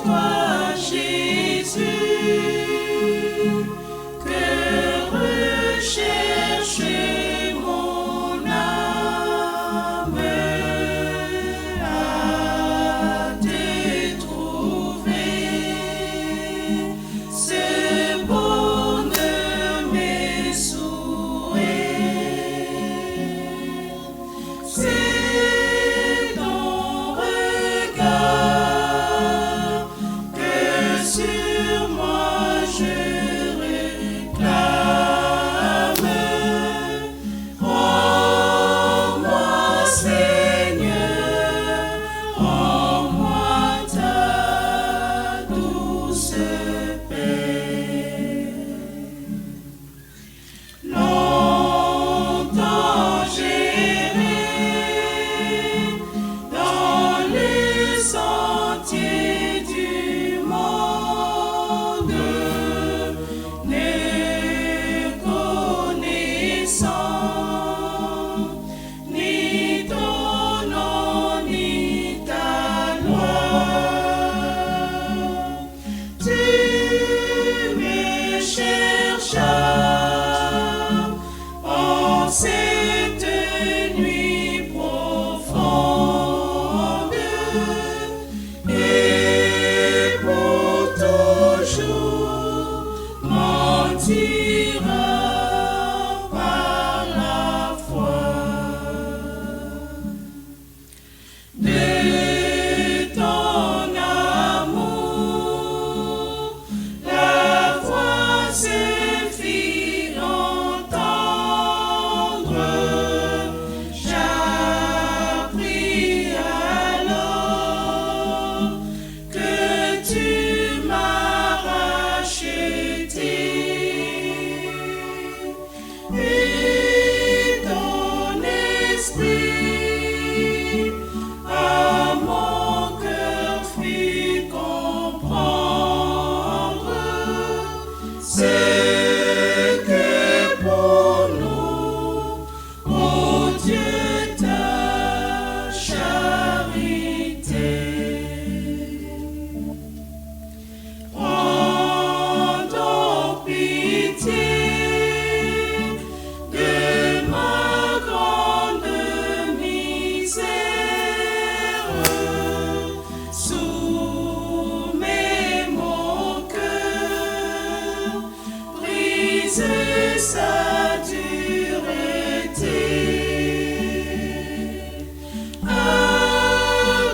toi, Jésus, que recherche mon âme à te trouver. Ce bonheur, mes souhaits, c'est ton regard que sur moi je réclame. Rends-moi, Seigneur, rends-moi ta douce paix. Longtemps j'errai dans les sentiers du monde, ne connaissant ni ton nom ni ta loi. Tu me cherchas en cette nuit profonde et pour toujours m'en tireras par la foi. De ton amour, la voix se fit entendre. J'appris alors que tu m'as racheté. Et ton esprit à mon cœur fit comprendre ce que pour nous, oh Dieu, ta charité. Prends donc pitié de ma grande misère. Soumets mon cœur, brise sa dureté. À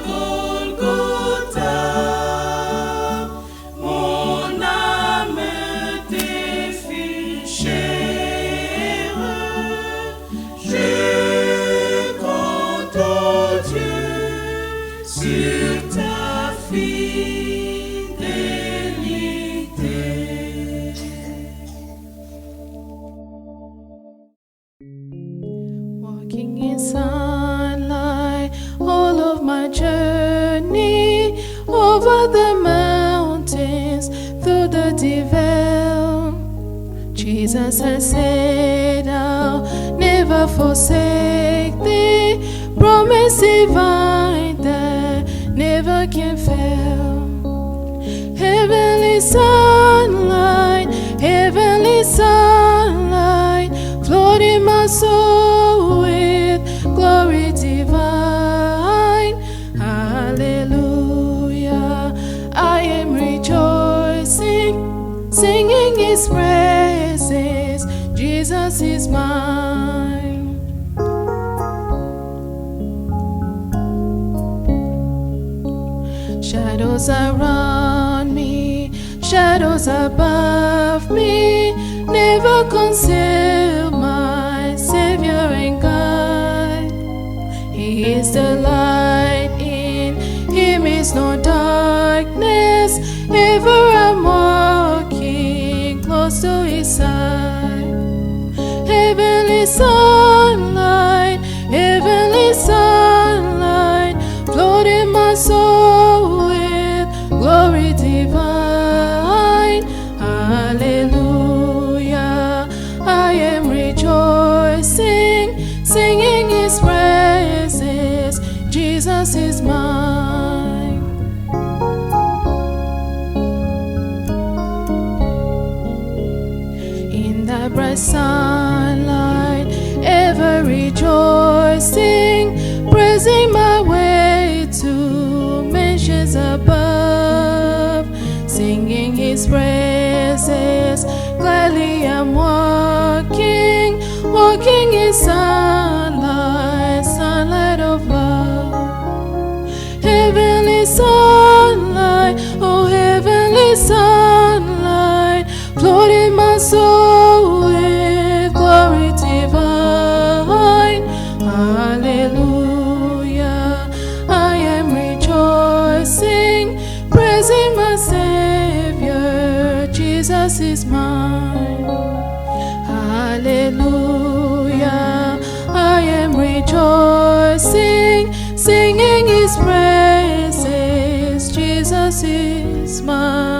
Golgotha, mon âme te fut chère. Je compte, oh Dieu, sur ta fidélité. Walking in sunlight, all of my journey over the mountains, through the deep vale. Jesus has said, I'll never forsake thee. Promise divine that never can fail. Heavenly sunlight, flooding my soul with glory divine. Hallelujah, I am rejoicing, singing His praises. Jesus is mine. Shadows around me, shadows above me, never conceal my Savior and God. He is the light, in Him is no darkness. Ever I'm walking close to His side. Heavenly sunlight, flooding my soul with glory divine. Hallelujah, I am rejoicing, singing His praises. Jesus is mine. praises. Gladly I'm walking in sunlight, sunlight of love. Heavenly sunlight, oh heavenly sunlight, flooding my soul with glory divine. Hallelujah, I am rejoicing, praising my Savior, Jesus is mine. Hallelujah, I am rejoicing, singing His praises, Jesus is mine.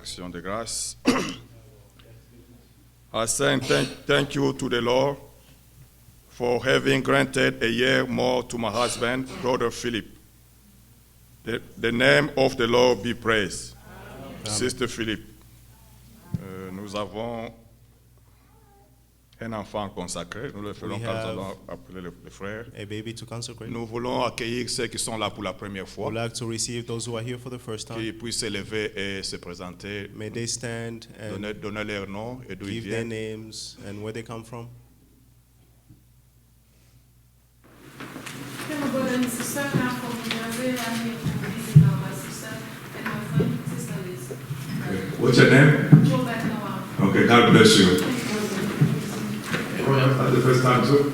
Action de grâce. I say thank you to the Lord for having granted a year more to my husband, Brother Philip. The name of the Lord be praised. Sister Philip, nous avons un enfant consacré, nous le ferons quand nous allons appeler le frère. A baby to consecrate. Nous voulons accueillir ceux qui sont là pour la première fois, We'd like to receive those who are here for the first time. qu'ils puissent s'élever et se présenter, May they stand and donner leur nom et d'où ils give their viennent. names and where they come from. Okay, my brother and sister, now from Brazil, I'm here to visit my sister and my friend, Sister Liz. What's your name? Jovette Noah. Okay, God bless you. That's the first time too?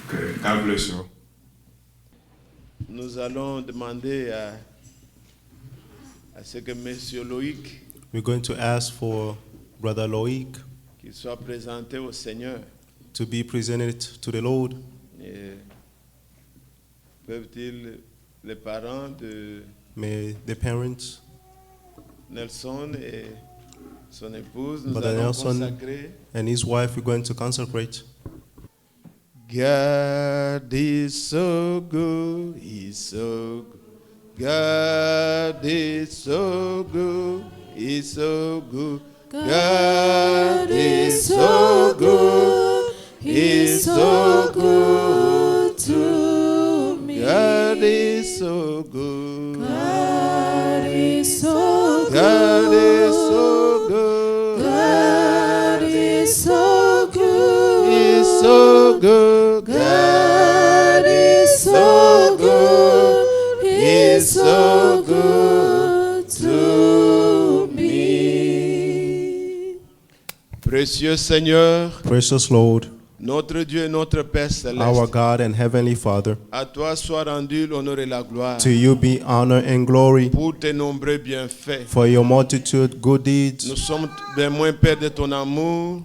Okay, God bless you. Nous allons demander à ce que M. Loïc We're going to ask for Brother Loïc qu'il soit présenté au Seigneur. to be presented to the Lord. Et peuvent-ils, les parents de May the parents, Nelson et son épouse, nous Brother allons Nelson consacrer. and his wife, we're going to consecrate. God is so good, He's so good. God is so good, He's so good. God is so good, He's so good to me. God is so good. God is so good. God is so good. God is so good. He's so good. God is so good. He's so good to me. Précieux Seigneur, Precious Lord, notre Dieu et notre Père céleste, our God and Heavenly Father, à toi soit rendu l'honneur et la gloire to you be honor and glory pour tes nombreux bienfaits. for your multitude good deeds. Nous sommes témoins, Père, de ton amour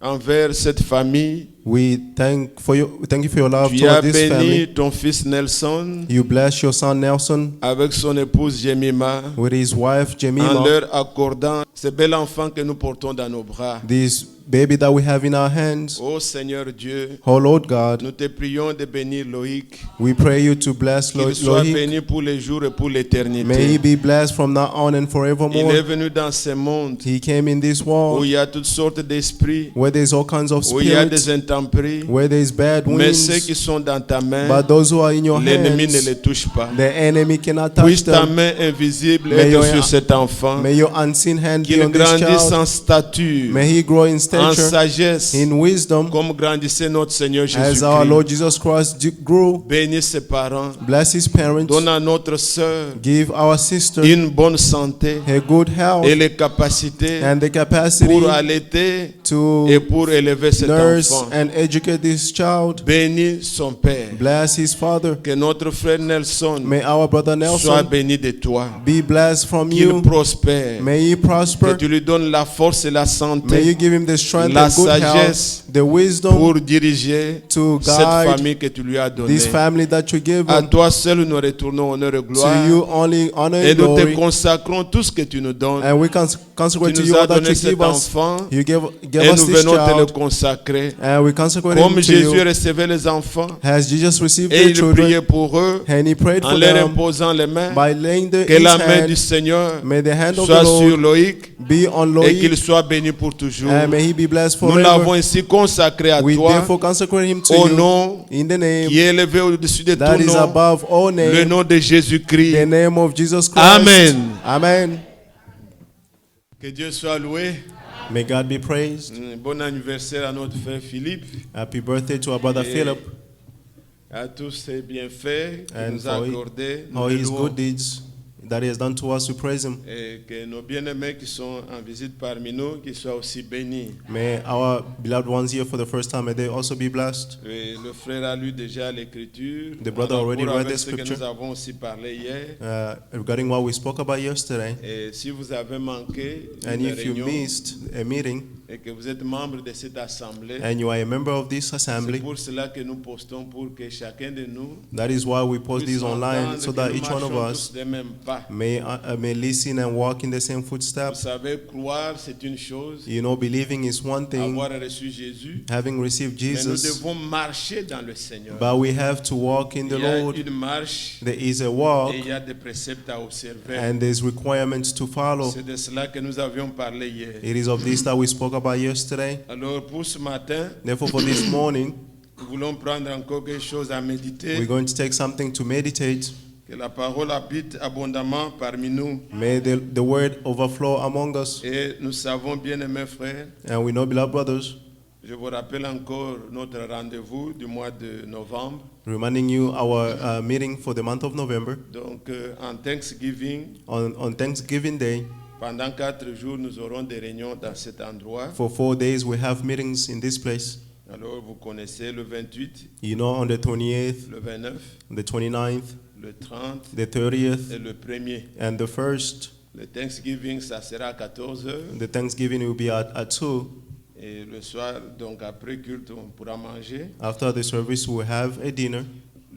envers cette famille. We thank you for your love Tu as toward this béni family. ton fils Nelson You bless your son Nelson avec son épouse Jemima with his wife en Jemima, leur accordant ce bel enfant que nous portons dans nos bras. this baby that we have in our hands. Ô Seigneur Dieu, Oh Lord God, nous te prions de bénir Loïc, we pray you to bless qu'il soit Loïc. béni pour les jours et pour May he l'éternité. be blessed from now on and Il est forevermore. venu dans ce monde He came in this où world il y a toutes sortes d'esprits, where there's all kinds of où il y a des spirits, intempéries, where there's bad mais ceux winds, qui sont dans ta main, but those who are in your l'ennemi ne hands, les touche pas. the enemy cannot touch Puisse ta them. main invisible May être your- sur cet enfant, May your unseen hand be qu'il on this grandisse child. en stature, May he grow in en stature, sagesse, in wisdom, comme grandissait notre Seigneur as our Jésus-Christ. Lord Jesus Christ grew. Bénis ses parents, Bless his parents. donne à notre sœur Give our sister une bonne santé a good health et les capacités and the capacity pour allaiter to et pour élever cet nurse enfant. and educate this child. Bénis son père. Bless his father. Que notre frère Nelson May our brother soit Nelson béni de toi. be blessed from Qu'il you. prospère. May he Que prosper. tu lui donnes la force et la May santé you give him the strength la and good sagesse health, the wisdom pour diriger to cette guide famille que tu lui as donnée. this family that you give À him. toi seul nous retournons honneur et gloire. To you only honor Et and nous te glory. consacrons tout ce que tu nous donnes. And we consecrate Tu to nous you as all that donné you cet give us. enfant You give et us nous this venons te le child. consacrer. And we consecrate him Comme to Jésus you. recevait les enfants Has Jesus received et the il children? priait pour eux And he prayed en for leur them imposant les mains. by laying Que his la main du hand. Seigneur May the hand of the soit sur Lord Loïc be on et qu'il Loïc. soit béni pour toujours. And may he be blessed Nous l'avons forever. ainsi consacré à We toi therefore consecrate him to au you nom in the name qui est élevé au-dessus de that tout is nom, above all le name, nom de the Jésus-Christ. name of Jesus Christ. Amen. Amen. Que Dieu soit loué. May God be praised. Bon anniversaire à notre frère Philippe Happy birthday to our brother Et Philip à tous ses bienfaits qu'il and nous a for accordés. Nous all le his louons. good deeds that he has done to us. We praise him. Et que nos bien-aimés qui sont en visite parmi nous, qu'ils soient aussi bénis. May our beloved ones here for the first time, may they also be blessed. Et le frère a lu déjà l'écriture. The brother En already rapport read avec the ce que scripture. nous avons aussi parlé hier. Regarding what we spoke about yesterday, Et si vous avez manqué and une if you réunion, missed a meeting, et que vous êtes membre de cette assemblée. and you are a member of this C'est assembly. pour cela que nous postons pour que chacun de nous That is why we post puisse this online, entendre so que that nous each one of marchons us tous les mêmes pas. may listen and walk in the same Vous footsteps. savez, croire c'est une chose, You know, believing is one thing, avoir reçu Jésus, having received mais nous Jesus, devons marcher dans le Seigneur. but we have to walk in the Il y a Lord. une marche There is a walk, et il y a des préceptes à observer. and there's requirements to follow. C'est de cela que nous avions parlé hier. It is of this that we spoke about yesterday. Alors pour ce matin, Therefore, for this morning, nous voulons prendre encore quelque chose à méditer. we're going to take something to meditate. Que la parole habite abondamment parmi nous. May the word overflow among us. Et nous savons, bien aimés frères, And we know, beloved brothers, je vous rappelle encore notre rendez-vous du mois de novembre. reminding you our meeting for the month of November. Donc en Thanksgiving, On Thanksgiving Day, pendant 4 jours, nous aurons des réunions dans cet endroit. for 4 days, we have meetings in this place. Alors vous connaissez le 28, You know, on the 28th, le 29, the 29th, le 30 the 30th, et le 1er. and the 1st. Le Thanksgiving, ça sera à 14 heures. The Thanksgiving will be at 2. Et le soir, donc après culte, on pourra manger. After the service, we'll have a dinner.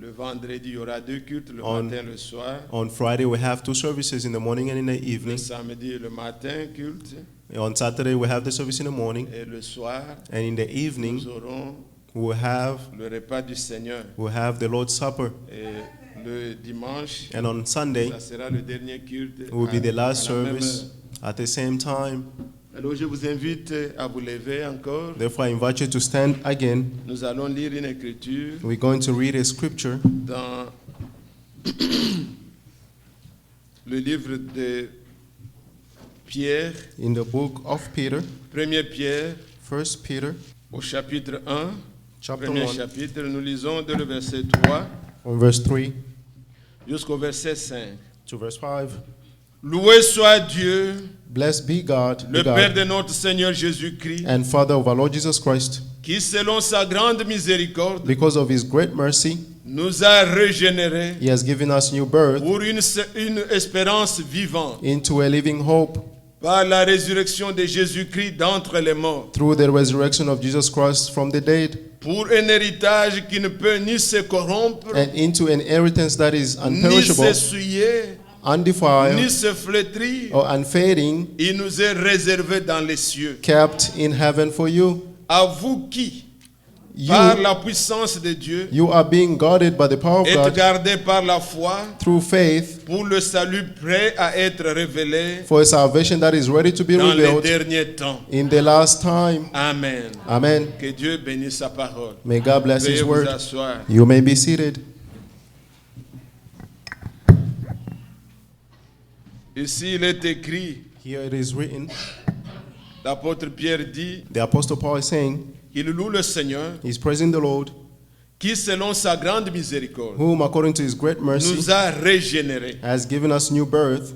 Le vendredi, il y aura 2 cultes, le On- matin, le soir. On Friday, we have 2 services in the morning and in the Le evening. samedi, le matin, culte. On Saturday, we have the service in the morning. Et le soir, And in the evening, nous aurons we'll have le repas du Seigneur. the Lord's Supper. Et le dimanche, And on Sunday, ça sera le dernier culte. will be the last à la même service at the same time. heure. Alors je vous invite à vous lever encore. Therefore, I invite you to stand again. Nous allons lire une écriture We're going to read a scripture dans le livre de Pierre, in the book of Peter, 1er Pierre, 1 Peter, au chapitre 1, chapter premier 1, chapitre, nous lisons de le verset 3 on verse 3 jusqu'au verset 5. to verse 5. Loué soit Dieu, Blessed be God, le the Père God de notre Seigneur Jésus-Christ, and Father of our Lord Jesus Christ, qui selon sa grande miséricorde because of his great mercy, nous a régénérés he has given us new birth pour une espérance vivante into a living hope par la résurrection de Jésus-Christ d'entre les morts, through the resurrection of Jesus Christ from the dead, pour un héritage qui ne peut ni se corrompre, and into an inheritance that is ni unperishable, s'essuyer, ni undefiled, se flétrir. or unfading, Il nous est réservé dans les cieux. kept in heaven for you. À vous qui, par You, la puissance de Dieu, you are being guarded by the power of êtes God gardés par la foi through faith pour le salut prêt à être révélé for a salvation that is ready to be dans les revealed derniers temps. in the last time. Amen. Amen. Que Dieu bénisse sa parole. May God bless Veuillez his vous word. asseoir. You may be seated. Ici, il est écrit, Here it is written, l'apôtre Pierre dit, the Apostle Paul is saying, il loue le Seigneur, he's praising the Lord, qui selon sa grande miséricorde, whom according to his great mercy nous a régénérés. has given us new birth.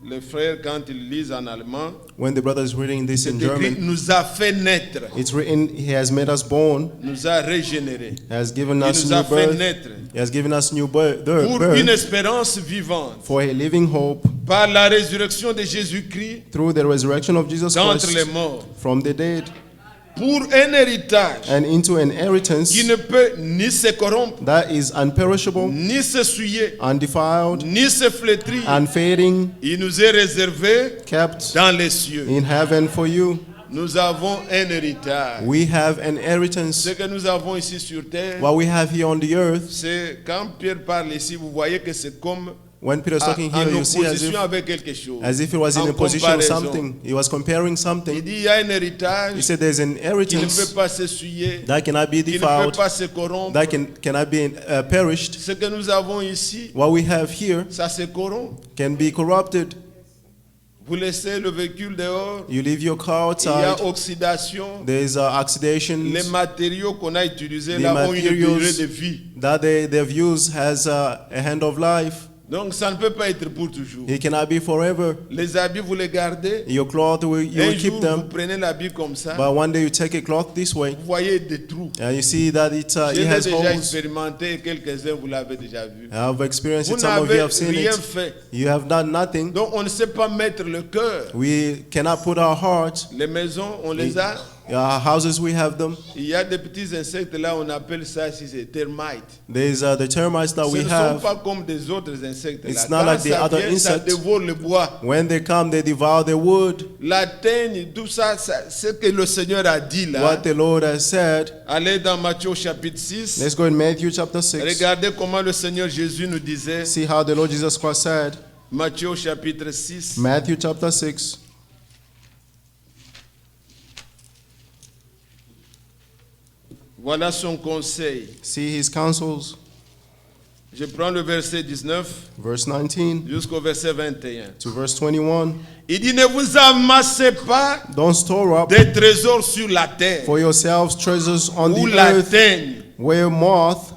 Les frères, quand ils lisent en allemand, When the brother is reading this c'est in écrit, German, nous a fait naître, it's written, he has made us born, nous a régénérés. he has given Il us nous a new fait birth, naître he has given us new birth, pour une espérance vivante for a living hope par la résurrection de Jésus-Christ through the resurrection of Jesus d'entre Christ les morts, from the dead, pour un héritage and into an inheritance qui ne peut ni se corrompre, that is unperishable, ni se souiller, undefiled, ni se flétrir. unfading, Il nous est réservé kept dans les cieux. in heaven for you. Nous avons un héritage. We have an inheritance. Ce que nous avons ici sur terre, What we have here on the earth, c'est quand Pierre parle ici, vous voyez que c'est comme when Peter is talking en here, you see opposition avec quelque chose. as if he was in En a position of comparaison. something. He was comparing Il something. dit il y a un He héritage said there's an qui ne peut inheritance pas se souiller, that cannot be qui ne peut defiled, pas se corrompre. that cannot be perished. Ce que nous avons ici, What we have here ça se corrompt. can be corrupted. Vous laissez le véhicule dehors, You leave your car il y a outside. oxydation. There's oxidations Les matériaux qu'on a utilisés The là ont une materials durée de vie. that they've used has a hand of life. Donc ça ne peut pas être pour toujours. It cannot be forever. Les habits, vous les gardez. Your cloth, you Un will keep jour, vous them. prenez l'habit comme ça. But one day you take a cloth this way, Vous voyez des trous. and you see that Je it l'ai has déjà holes. expérimenté et quelques-uns vous l'avez déjà vu. I've experienced Vous it. Some of you n'avez have seen rien it. fait. You have done nothing. Donc on ne sait pas mettre le cœur. We cannot put our heart. Les maisons, on les a. Our houses, we have them. Il y a des petits insectes là, on appelle ça si c'est termites. There's the termites that Ce we ne sont have. pas comme des autres insectes It's là. not Quand like the ça other vient, ça insects. dévore le bois. When they come, they devour the wood. La teigne, tout ça, ce que le Seigneur a dit là. What the Lord has said. Allez dans Matthieu au chapitre 6. Let's go in Matthew chapter 6. Regardez comment le Seigneur Jésus nous disait. See how the Lord Jesus Christ said. Matthieu au chapitre 6. Matthew chapter 6. Voilà son conseil. See his counsels. Je prends le verset 19 Verse 19 jusqu'au verset 21. to verse 21. Il dit, ne vous amassez pas Don't store up des trésors sur la terre, for yourselves treasures on où the la earth, teigne where moth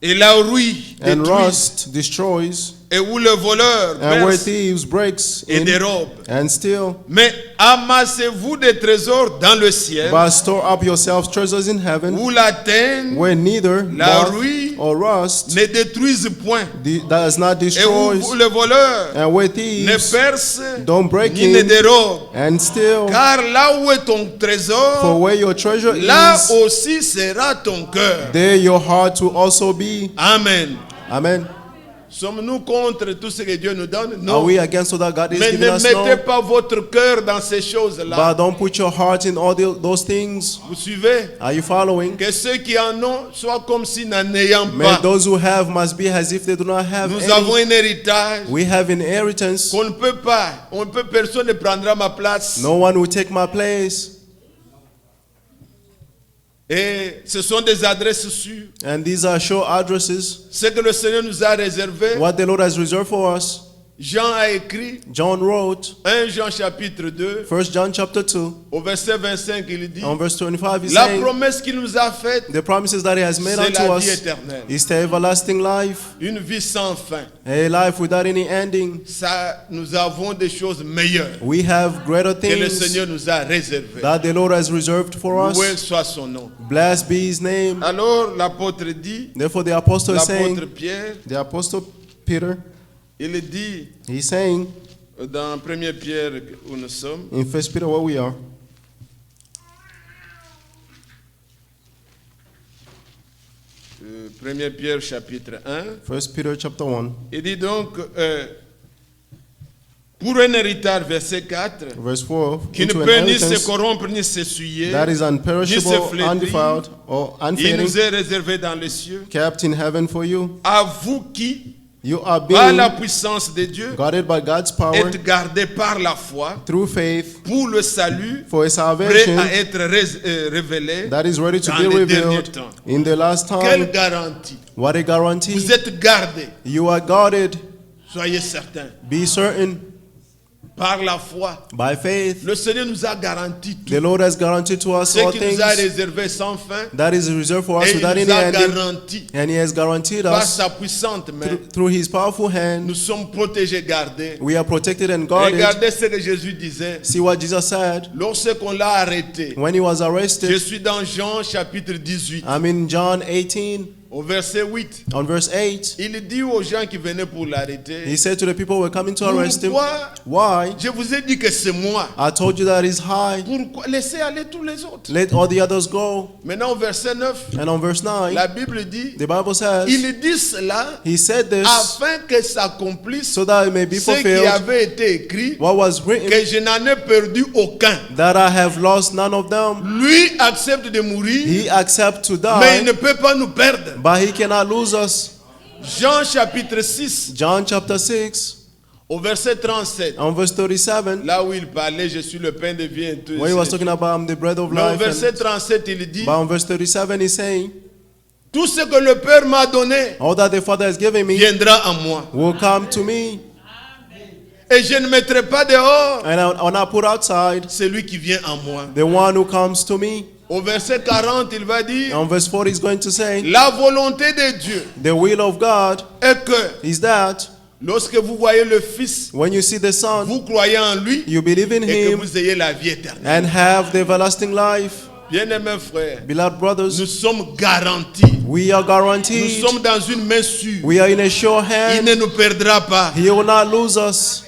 et la rouille and détruisent, rust destroys, et où le voleur and where perce thieves breaks et in dérobe. and steal. Mais amassez-vous des trésors dans le ciel, But store up yourselves treasures in heaven, où la teigne where neither La moth rouille or rust ne détruise point, does not et où destroy, le voleur and where ne thieves perce don't break ni ne in dérobe. and steal. Car là où est ton For trésor, where your treasure là is, aussi sera ton cœur. there your heart will also be. Amen. Amen. Sommes-nous contre tout ce que Dieu nous donne? Are Non. we against all that God is Mais giving ne us? mettez No. pas votre cœur dans ces choses-là. But don't put your heart in all those things. Vous suivez? Are you following? Que ceux qui en ont soient comme si n'en ayant May pas. those who have must be as if they do not have Nous avons any. un héritage We have inheritance. qu'on ne peut pas. Personne ne prendra ma place. No one will take my place. Et ce sont des adresses sûres. And these are sure addresses. Ce que le Seigneur nous a réservé. What the Lord has reserved for us. Jean a écrit, John wrote, 1 Jean chapitre 2, 1 John chapter 2, au verset 25, il dit, on verse 25, he's la saying, promesse qu'il nous a faite, the promises that he has made c'est unto la vie us éternelle. is the everlasting life, Une vie sans fin. a life without any ending. Ça, nous avons des choses meilleures We have greater que le things Seigneur nous a réservées. that the Lord has reserved for Loué us. soit son nom. Blessed be his name. Alors l'apôtre dit, Therefore the apostle is l'apôtre saying, Pierre, the apostle Peter, il dit he's saying dans 1 Pierre où nous sommes, in 1 Peter where we are, 1 Pierre chapitre 1, 1 Peter chapter 1, il dit donc, pour un héritage, verset 4, verse 4, qui ne into peut ni se inheritance corrompre ni s'essuyer, that is ni se unperishable, flétrir, undefiled, or il unfading, nous est réservé dans les cieux. kept in heaven for you. À vous qui, You are par la being puissance de Dieu, guarded by God's power êtes gardés par la foi through faith pour le salut, for a prêt salvation à être révélé. that is ready to dans be les derniers revealed temps. in the last Quelle time. garantie! What a guarantee. Vous êtes gardés, You are guarded. soyez certains, Be certain par la foi. by faith. Le Seigneur nous a garanti tout. The Lord has guaranteed to us Ce all qui things nous a réservé sans fin, that is reserved for us et il without any nous a ending. garanti And He has guaranteed par us sa puissante main. through His powerful hand. Nous sommes protégés, gardés. We are protected and guarded. Regardez ce que Jésus disait. See what Jesus said Lorsqu'on l'a arrêté, when He was je arrested. suis dans Jean chapitre 18, I'm in John 18 au verset 8. on verse 8. Il dit aux gens qui venaient pour l'arrêter, He said to the people who were coming to arrest Him, pourquoi why? je vous ai dit que c'est moi? I told you that He's high. Pourquoi laissez aller tous les autres? Let all the others go. Maintenant au verset 9, And on verse 9, la Bible dit, the Bible says, il dit cela He said this afin que s'accomplisse so that it may be ce qui fulfilled avait été écrit, what was written, que je n'en ai perdu aucun. that I have lost none of them. Lui accepte de mourir, He accepts to mais il die, ne peut pas nous perdre. but He cannot lose us. Jean chapitre 6, John chapter 6, au verset 37, on verse 37, là où il parlait, je suis le pain de vie et tout. when he was talking about I'm the bread of Mais au life. verset 37, il dit, But on verse 37, he's saying, tout ce que le Père m'a donné all that the Father has given me viendra à moi. will come to me, Et je ne mettrai pas dehors and I will not put outside celui qui vient à moi. the one who comes to me. Au verset 40, il va dire, On verse 40 is going to say, la volonté de Dieu the will of God est que is that lorsque vous voyez le Fils, when you see the Son, vous croyez en lui you believe in et que him vous ayez la vie éternelle. and have the everlasting life. Bien-aimés frères, Beloved brothers, nous sommes garantis. we are Nous guaranteed. sommes dans une main sûre. We are in a sure Il hand. ne nous perdra pas. He will not lose us.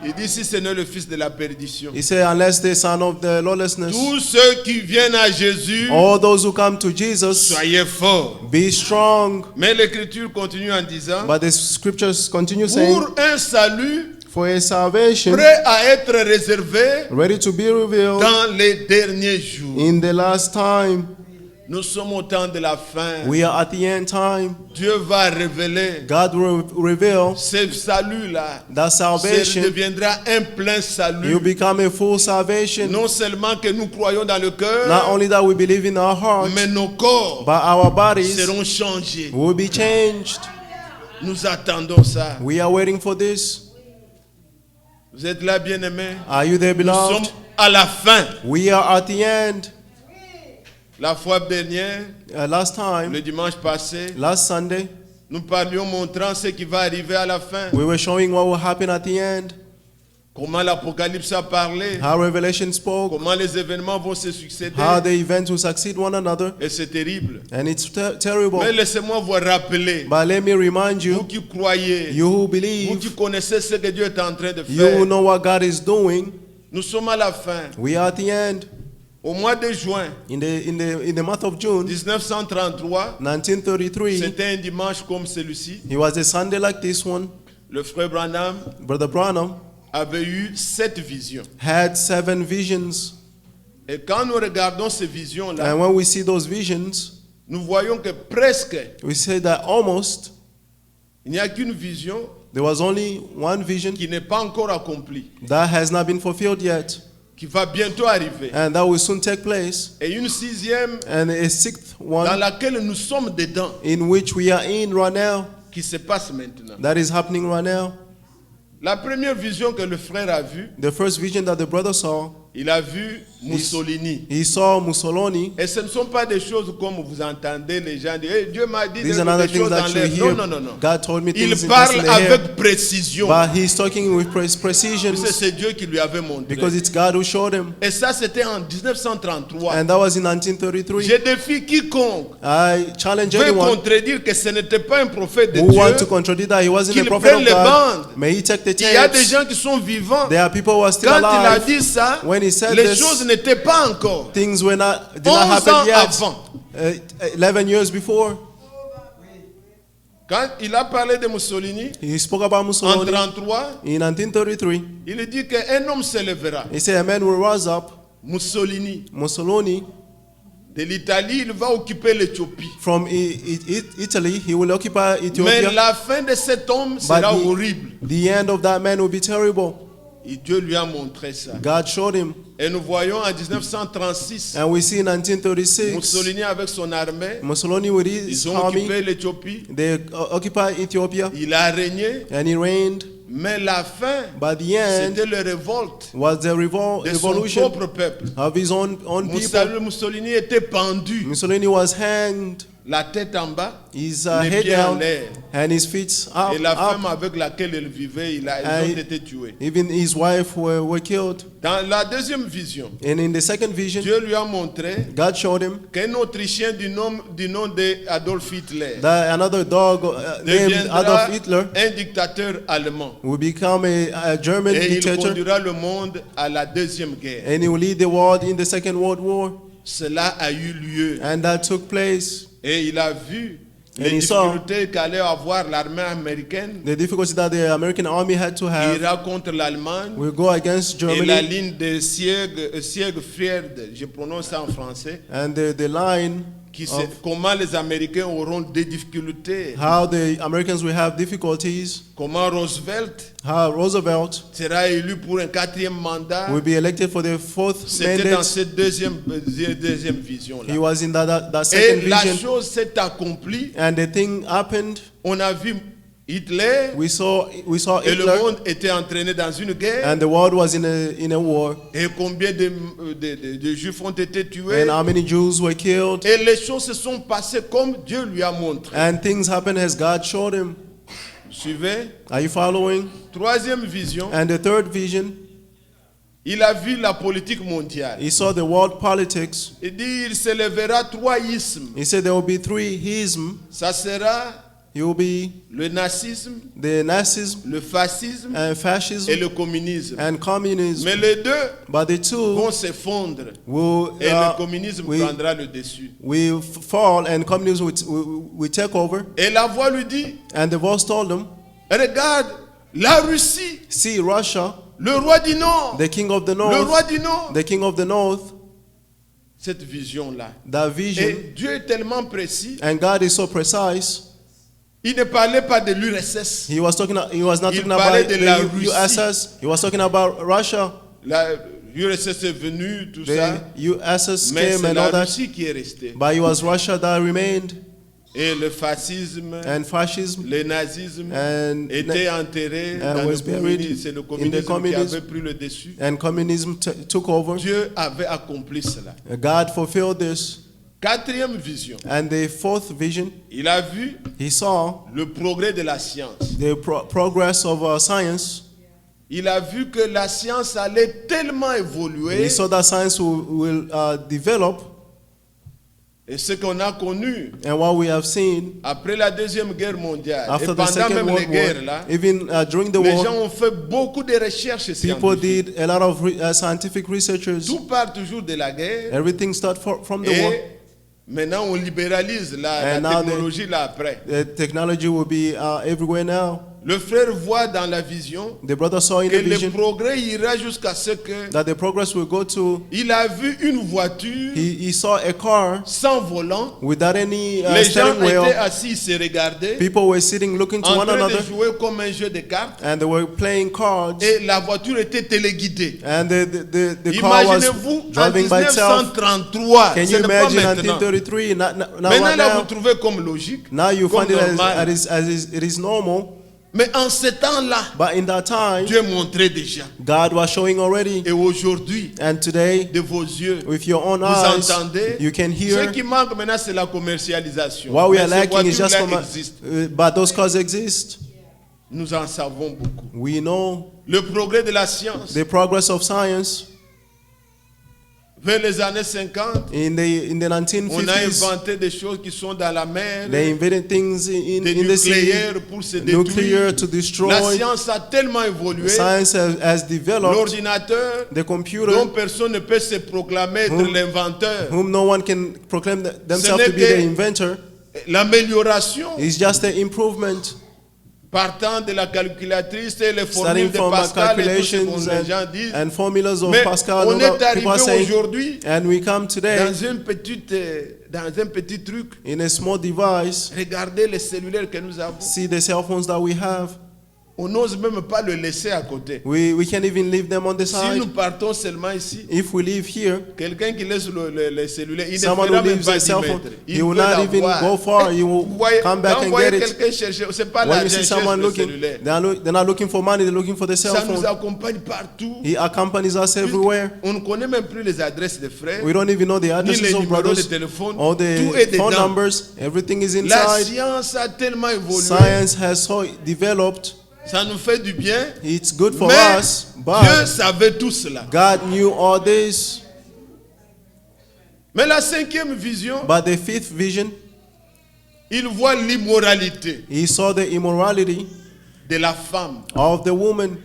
Il dit si ce n'est le fils de la perdition. He said, unless the son of the lawlessness. Tous ceux qui viennent à Jésus, All those who come to Jesus, soyez forts. be strong. Mais l'Écriture continue en disant, But the scriptures continue saying, pour un salut for a salvation prêt à être réservé ready to be revealed dans les derniers jours. in the last time. Nous sommes au temps de la fin. We are at the end time. Dieu va révéler God will reveal ce salut-là. that Ce salvation. deviendra un plein You salut. become a full salvation. Non seulement que nous croyons dans le Not cœur, only that we believe in our heart, mais nos corps but our bodies seront changés. will be changed. Nous attendons ça. We are waiting for this. Vous êtes là, bien-aimés? Are you there, Nous sommes beloved? à la fin. We are at the end. La fois dernière, Last time, le dimanche passé, last Sunday, nous parlions montrant ce qui va arriver à la fin. we were showing what will happen at the end. Comment l'Apocalypse a parlé. How Revelation spoke. Comment les événements vont se succéder. How the events will succeed one another. Et c'est terrible. And it's terrible. Mais laissez-moi vous rappeler, But let me remind vous you, qui croyez, you who vous qui believe, connaissez ce que Dieu est en train de you faire, who know what God is doing, nous sommes à la fin. we are at the end. Au mois de juin In the month of June 1933, 1933, c'était un dimanche comme celui-ci, it was a Sunday like this one. le frère Branham Brother Branham avait eu 7 visions. had 7 visions. Et quand nous regardons ces visions-là, And when we see those visions, nous voyons que presque, we say that almost il n'y a qu'une vision there was only one vision qui n'est pas encore accomplie, that has not been fulfilled yet, qui va bientôt arriver. and that will soon take place. Et une 6e And a 6th dans one laquelle nous sommes dedans, in which we are in right now, qui se passe maintenant. that is happening right now. La première vision que le frère a vue, The first vision that the brother saw, il a vu Mussolini. he saw Mussolini. Et ce ne sont pas des choses comme vous entendez les gens dire hey, Dieu m'a dit These are des not the choses things dans that you l'air. hear. Non, non, non, non. God told me Il things parle in the air. avec précision. But he's talking with precision C'est Dieu qui lui avait montré. because it's God who showed him. Et ça, c'était en 1933. And that was in 1933. Je défie quiconque I challenge veut anyone contredire que ce n'était pas un prophète de who want to Dieu. contradict that he wasn't a qu'il prophet prenne of les God. bandes. May he take the Il y a des tapes. gens qui sont vivants. There are people who are still Quand il a alive. dit ça, When he said les this, choses n'étaient pas encore. things did not 11 ans happen yet. avant. 11 years before, Quand il a parlé de Mussolini, he spoke about en Mussolini 1933, in 1933. il dit qu'un homme se lèvera. He said a man will rise up, Mussolini, Mussolini, de l'Italie, il va occuper l'Éthiopie. from Italy, he will occupy Mais Ethiopia. la fin de cet homme sera But horrible. the end of that man will be terrible. Et Dieu lui a montré ça. God showed him. Et nous voyons en 1936, And we see in 1936, Mussolini avec son armée, Mussolini with his ils ont army, occupé l'Éthiopie. they occupied Ethiopia, Il a régné, and he reigned. mais la fin, By the end c'était la révolte was the de son revolution propre peuple. of his own people. Mussolini était pendu, Mussolini was hanged, la tête en bas, his les head pieds en down, l'air. and his feet up. Et la femme up. avec laquelle il vivait, ils I- ont été tués. Even his wife were killed. Dans la deuxième vision, And in the second vision, Dieu lui a montré God showed him qu'un Autrichien du nom d'Adolf Hitler that another dog named deviendra Adolf Hitler un dictateur allemand. will become a German Et il dictator, conduira le monde à la deuxième guerre. and he will lead the world in the Second World War. Cela a eu lieu. And that took place. Et il a vu And les he saw difficultés qu'allait avoir l'armée américaine. The difficulty that the American army had to Il have ira contre l'Allemagne. will go against Et la Germany, ligne de Siegfried, je prononce ça en français, and the line of comment les Américains auront des difficultés, how the Americans will have difficulties, comment Roosevelt how Roosevelt sera élu pour un 4e mandat. will be elected for the 4th C'était dans mandate. cette deuxième vision-là. He was in that Et second la vision, chose s'est accomplie. and the thing happened. On a vu Hitler, We saw et le Hitler, monde était entraîné dans une guerre. and the world was in a war. Et combien de Juifs ont été tués. And how many Jews were killed? Et les choses se sont passées comme Dieu lui a montré. And things happened as God showed him. Suivez. Are you following? Troisième vision, And the third vision, il a vu la politique mondiale. he saw the world politics. Il dit il s'élèvera trois ismes. He said there will be three isms. Ça sera It will be le nazisme, the Nazism le fascisme and et fascism le communisme. and communism. Mais les deux But the two vont s'effondrer will, et le communisme will prendra le dessus. fall and communism will take over. Et la voix lui dit, And the voice told them, regarde, la Russie, see Russia, le roi du Nord, the king of the le roi north, du Nord. the king of the north, Cette vision-là. that vision. Et Dieu est tellement précis, And God is so precise. il ne parlait pas de l'URSS. He was not Il talking parlait about de la the Russie. USS. He was talking about Russia. L'URSS est venu, tout The ça. USS Mais came c'est and la all that. Russie qui est restée. But it was Russia that remained. Et le fascisme, And fascism le nazisme and était enterré and dans le was buried communisme. C'est le in the communisme qui communism. avait pris le dessus. communism took over. Dieu avait accompli cela. God fulfilled this. Quatrième vision. And the fourth vision, Il a vu he saw le progrès de la science. the progress of science. Il a vu que la science allait tellement évoluer. He saw that science will develop. Et ce qu'on a connu And what we have seen après la Deuxième Guerre mondiale, et after the pendant Second même les World guerres, War, là, even during the les war, gens ont fait beaucoup de recherches people scientifiques. did a lot of scientific researches. Tout part toujours de la guerre. Everything started from the war. Et maintenant, on libéralise la And now technologie là après. The technology will be everywhere now. Le frère voit dans la vision The brother saw in que the le vision progrès ira jusqu'à ce que that the progress will go to. il a vu une voiture He saw a car sans volant. without any Les gens steering wheel. étaient assis, ils se regardaient, People were sitting looking to en one train another, de jouer comme un jeu de cartes. and they were playing cards. Et la voiture était téléguidée. And the car was Imaginez-vous en driving by itself. 1933. Can Ce you n'est pas imagine maintenant. 1933? Not Maintenant, right là, vous now. trouvez comme logique, Now you comme find it normal. it is normal. Mais en ce temps-là, But in that time, Dieu montrait déjà. God was showing already. Et aujourd'hui, And today, de vos yeux, with your own vous eyes, entendez. you can Ce hear. qui manque maintenant, c'est la commercialisation. What we Mais are ces lacking is just voitures-là existent. but those cars exist. Nous en savons beaucoup. We know Le progrès de la science, the progress of science. vers les années 50, In the on a 1950s, inventé des choses qui sont dans la mer, they invented things des in the sea, nucléaires pour se nuclear détruire. to La destroy. science a tellement évolué. Science has developed L'ordinateur, the computer, dont personne ne peut se proclamer être Whom- l'inventeur. whom no one can proclaim themselves n'est to be que- the inventor. L'amélioration It's just an improvement. partant de la calculatrice et les Starting formules de from Pascal et tout ce calculations que les gens disent. and formulas of Mais Pascal. on and est what people are arrivé saying. aujourd'hui And we come today dans un petit truc. in a small device. Regardez les cellulaires que nous avons. See the cell phones that we have. On n'ose même pas le laisser à côté. We can't even leave them on the Si side. nous partons seulement ici, If we live here, quelqu'un qui laisse le cellulaire, il ne someone fera who même leaves pas a 10 cell phone, mètres. he Il will peut not even l'avoir. go far. He will Vous voyez, come back quand and vous voyez get it. quelqu'un chercher, c'est pas When l'argent, you see il someone cherche le looking, cellulaire. they're not looking for money, they're looking for the cell Ça nous phone. accompagne partout. He accompanies us everywhere. On ne connaît même plus les adresses des frères, We don't even know the ni addresses les of numéros de brothers téléphone. or Tout est the phone dedans. numbers. Everything is La inside. science a tellement évolué. Science has so developed. Ça nous fait du bien. It's good for Mais us, Dieu but savait tout cela. God knew all this. Mais la cinquième vision, But the fifth vision, il voit l'immoralité he saw the immorality de la femme. of the woman.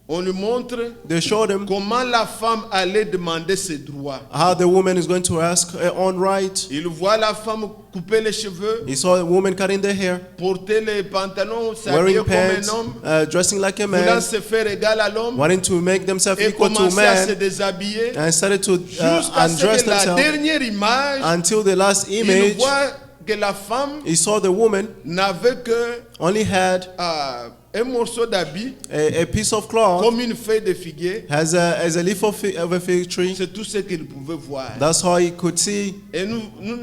On lui montre They showed him comment la femme allait demander ses droits. how the woman is going to ask her own right. Il voit la femme couper les cheveux, He saw a woman cutting their hair, porter les pantalons, s'habiller wearing comme un pants, homme, dressing like a voulant man, se faire égal à l'homme wanting to make themselves et equal to commencer à se man, déshabiller and started to jusqu'à ce undress que la themselves dernière image, until the last il image. voit que la femme He saw the woman n'avait que only had un morceau d'habit, a piece of cloth, comme une feuille de figuier, has a leaf of a fig tree. c'est tout ce qu'il pouvait voir. That's how he could see. Et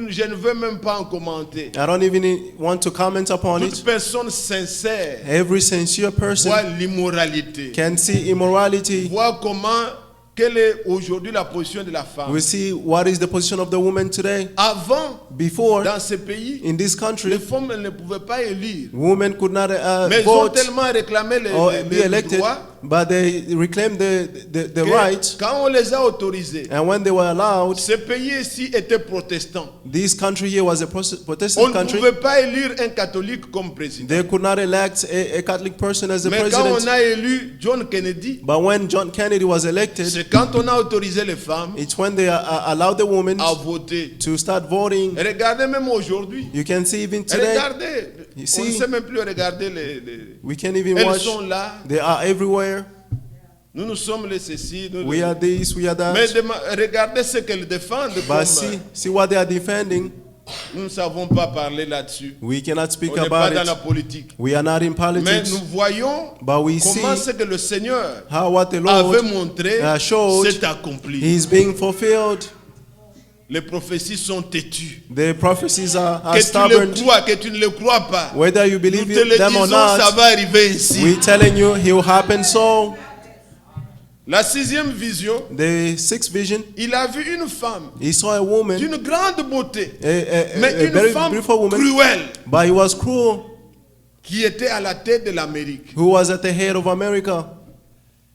je ne veux même pas en commenter. I don't even want to comment upon Toute it. personne sincère Every sincere person voit l'immoralité, can see immorality. voit quelle est aujourd'hui la position de la femme. We see what is the position of the woman today. Avant, Before, dans ce pays, in this les country, femmes elles ne pouvaient pas élire. women could not Mais ils ont vote tellement réclamé or les be elected, droits. but they reclaimed the que right. Quand on les a autorisés, And when they were allowed, ce pays ici était protestant. this country here was a On Protestant ne country. pouvait pas élire un catholique comme président. They could not elect a Catholic person as the Mais quand on president. a élu John Kennedy, But when John Kennedy was elected, c'est quand on a autorisé les femmes it's when they allowed the women à voter. to start voting. Et regardez même aujourd'hui. You can see even today, Regardez. You On see, ne sait même plus regarder we can't even Elles watch. sont là. They are everywhere. Nous sommes les ceci. We are this, we are Mais that. regardez ce qu'elles défendent. But Comme, see what they are defending. nous ne savons pas parler là-dessus. We cannot speak On n'est pas about dans la it. politique. We are not in Mais politics. nous voyons But we comment see ce que le Seigneur how what the avait Lord montré showed s'est accompli. is being fulfilled. Les prophéties sont têtues. The prophecies are Que tu stubborn. le crois, que tu ne le crois pas. Whether you Nous believe te le them or disons, ça not, va arriver ici. we're telling you it will happen so. La sixième vision, The sixth vision, il a vu une femme he saw a woman, d'une grande beauté, a mais une very femme beautiful woman, cruelle, but he was cruel, qui était à la tête de l'Amérique. who was at the head of America.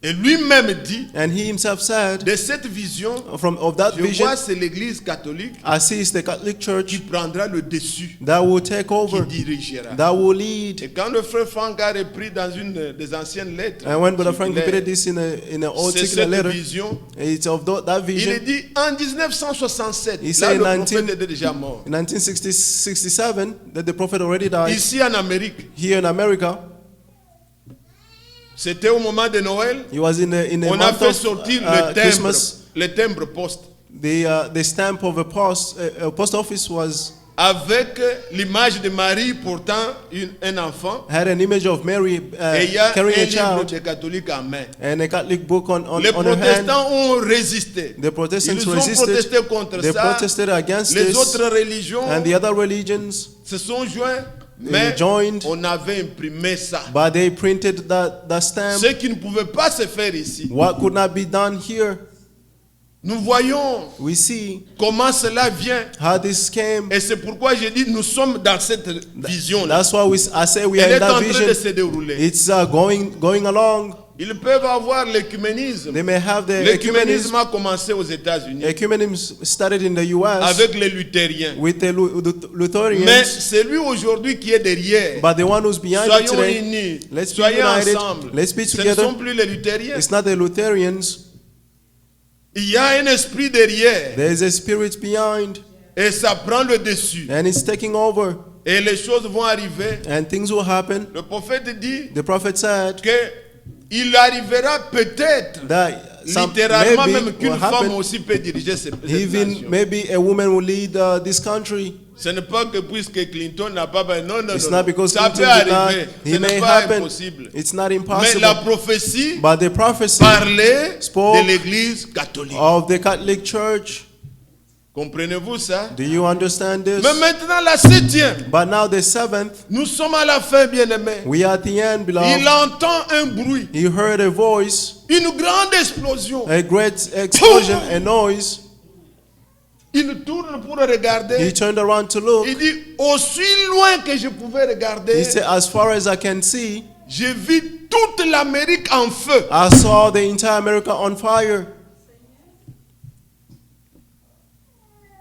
Et lui-même dit, And he himself said, de cette vision, of that je vision, vois c'est l'Église catholique I see it's the Catholic qui Church prendra le dessus, that will take qui over, dirigera. that will lead. Et quand le frère Franck a repris dans une des anciennes lettres, And when Brother Frank circulaires, repeated this in an old c'est circular cette letter, vision. it's of that Il vision. est dit en 1967, He là said le in prophète était déjà mort. In 1967, that the prophet already died. Ici en Amérique, Here in America, c'était au moment de Noël, he was in the on a month fait of sortir Christmas. le timbre poste The stamp of a post office avec l'image de Marie portant un enfant had an image of Mary et il y a un carrying a livre child de catholique en main. and a Catholic book on Les her hand. protestants ont résisté. The Protestants Ils ont resisted. protesté contre They ça. protested against Les this, autres religions and the other religions, se sont joints, they mais joined, on avait imprimé ça. but they printed that stamp. Ce qui ne pouvait pas se faire ici. What could not be done here, Nous voyons we see comment cela vient. how this came. Et c'est pourquoi j'ai dit nous sommes dans cette vision-là. That's why I say we are Elle in est en that train de vision. se dérouler. It's going along. Ils peuvent avoir l'écuménisme. They may have the L'écuménisme ecumenism. a commencé aux États-Unis Ecumenism started in the U.S. avec les luthériens. with the Lutherans, Mais c'est lui aujourd'hui qui est derrière. but the one who's behind it Soyons today, unis. let's be Soyez united, ensemble. let's be Ce ne together. sont plus les luthériens. It's not the Lutherans. Il y a un esprit derrière. There's a spirit behind, Et ça prend le dessus. and it's taking over, Et les choses vont arriver. and things will happen. Le prophète dit The prophet said que il arrivera peut-être, that littéralement même, maybe qu'une will femme happen. aussi peut diriger cette Even nation. maybe a woman will lead this country. Ce n'est pas que puisque Clinton n'a pas... Non, non, It's non. not because Ça Clinton peut did not. arriver. Ce It may n'est pas happen. impossible. It's not Mais impossible. la prophétie But the prophecy parlait spoke de l'Église catholique. of the Catholic Church. Comprenez-vous ça? Do you understand this? Mais maintenant, la septième. But now the seventh, Nous sommes à la fin, bien-aimés. we are at the end, Il beloved. entend un bruit, He heard a voice, une grande explosion. a great explosion, a noise. Il tourne pour regarder. He turned around to look. Il dit, aussi loin que je pouvais regarder, He said, as far as I can see, j'ai vu toute l'Amérique en feu. I saw the entire America on fire.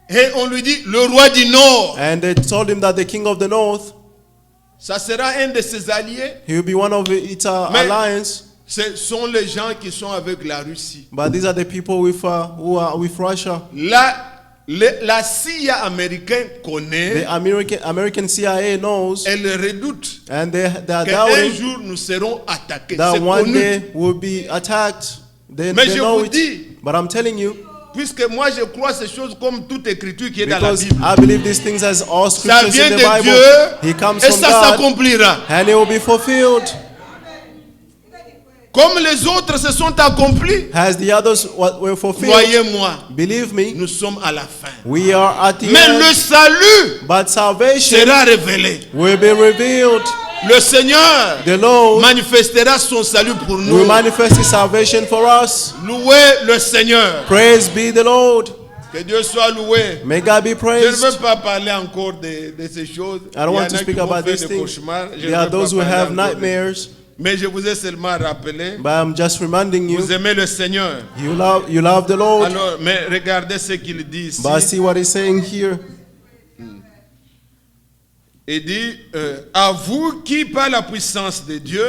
Et on lui dit, le roi du Nord, And they told him that the king of the north, ça sera un de ses alliés. he will be one of its Mais- alliance. Ce sont les gens qui sont avec la Russie. But these are the people who are with Russia. La CIA américaine The connaît, American CIA knows, elle redoute and they are qu'un doubting jour nous serons attaqués. that C'est one connu. day will be attacked. They Mais je know vous it. dis, But I'm telling you, puisque moi je crois ces choses comme toute écriture qui est dans la because Bible. I believe these things as all Ça scriptures vient in the de Bible. Dieu He comes et from ça God, s'accomplira. and it will be fulfilled. comme les autres se sont accomplis, as the others what were fulfilled. croyez-moi, Believe me, nous sommes à la fin. we are at the Mais le end. salut But salvation sera révélé. will be revealed. Le Seigneur The Lord manifestera son salut pour nous. will manifest His salvation for us. Louez le Seigneur. Praise be the Lord. Que Dieu soit loué. May God be Je ne praised. veux pas parler encore de ces choses. I don't Il y want en to a speak qui vont about faire these des things. cauchemars. Je ne There are veux pas those who parler have encore de- nightmares, Mais je vous ai seulement rappelé. but I'm just reminding you, Vous aimez le Seigneur. you love the Lord. Alors, mais regardez ce qu'il dit ici. But see what He's saying here. Il dit, à vous qui par la puissance de Dieu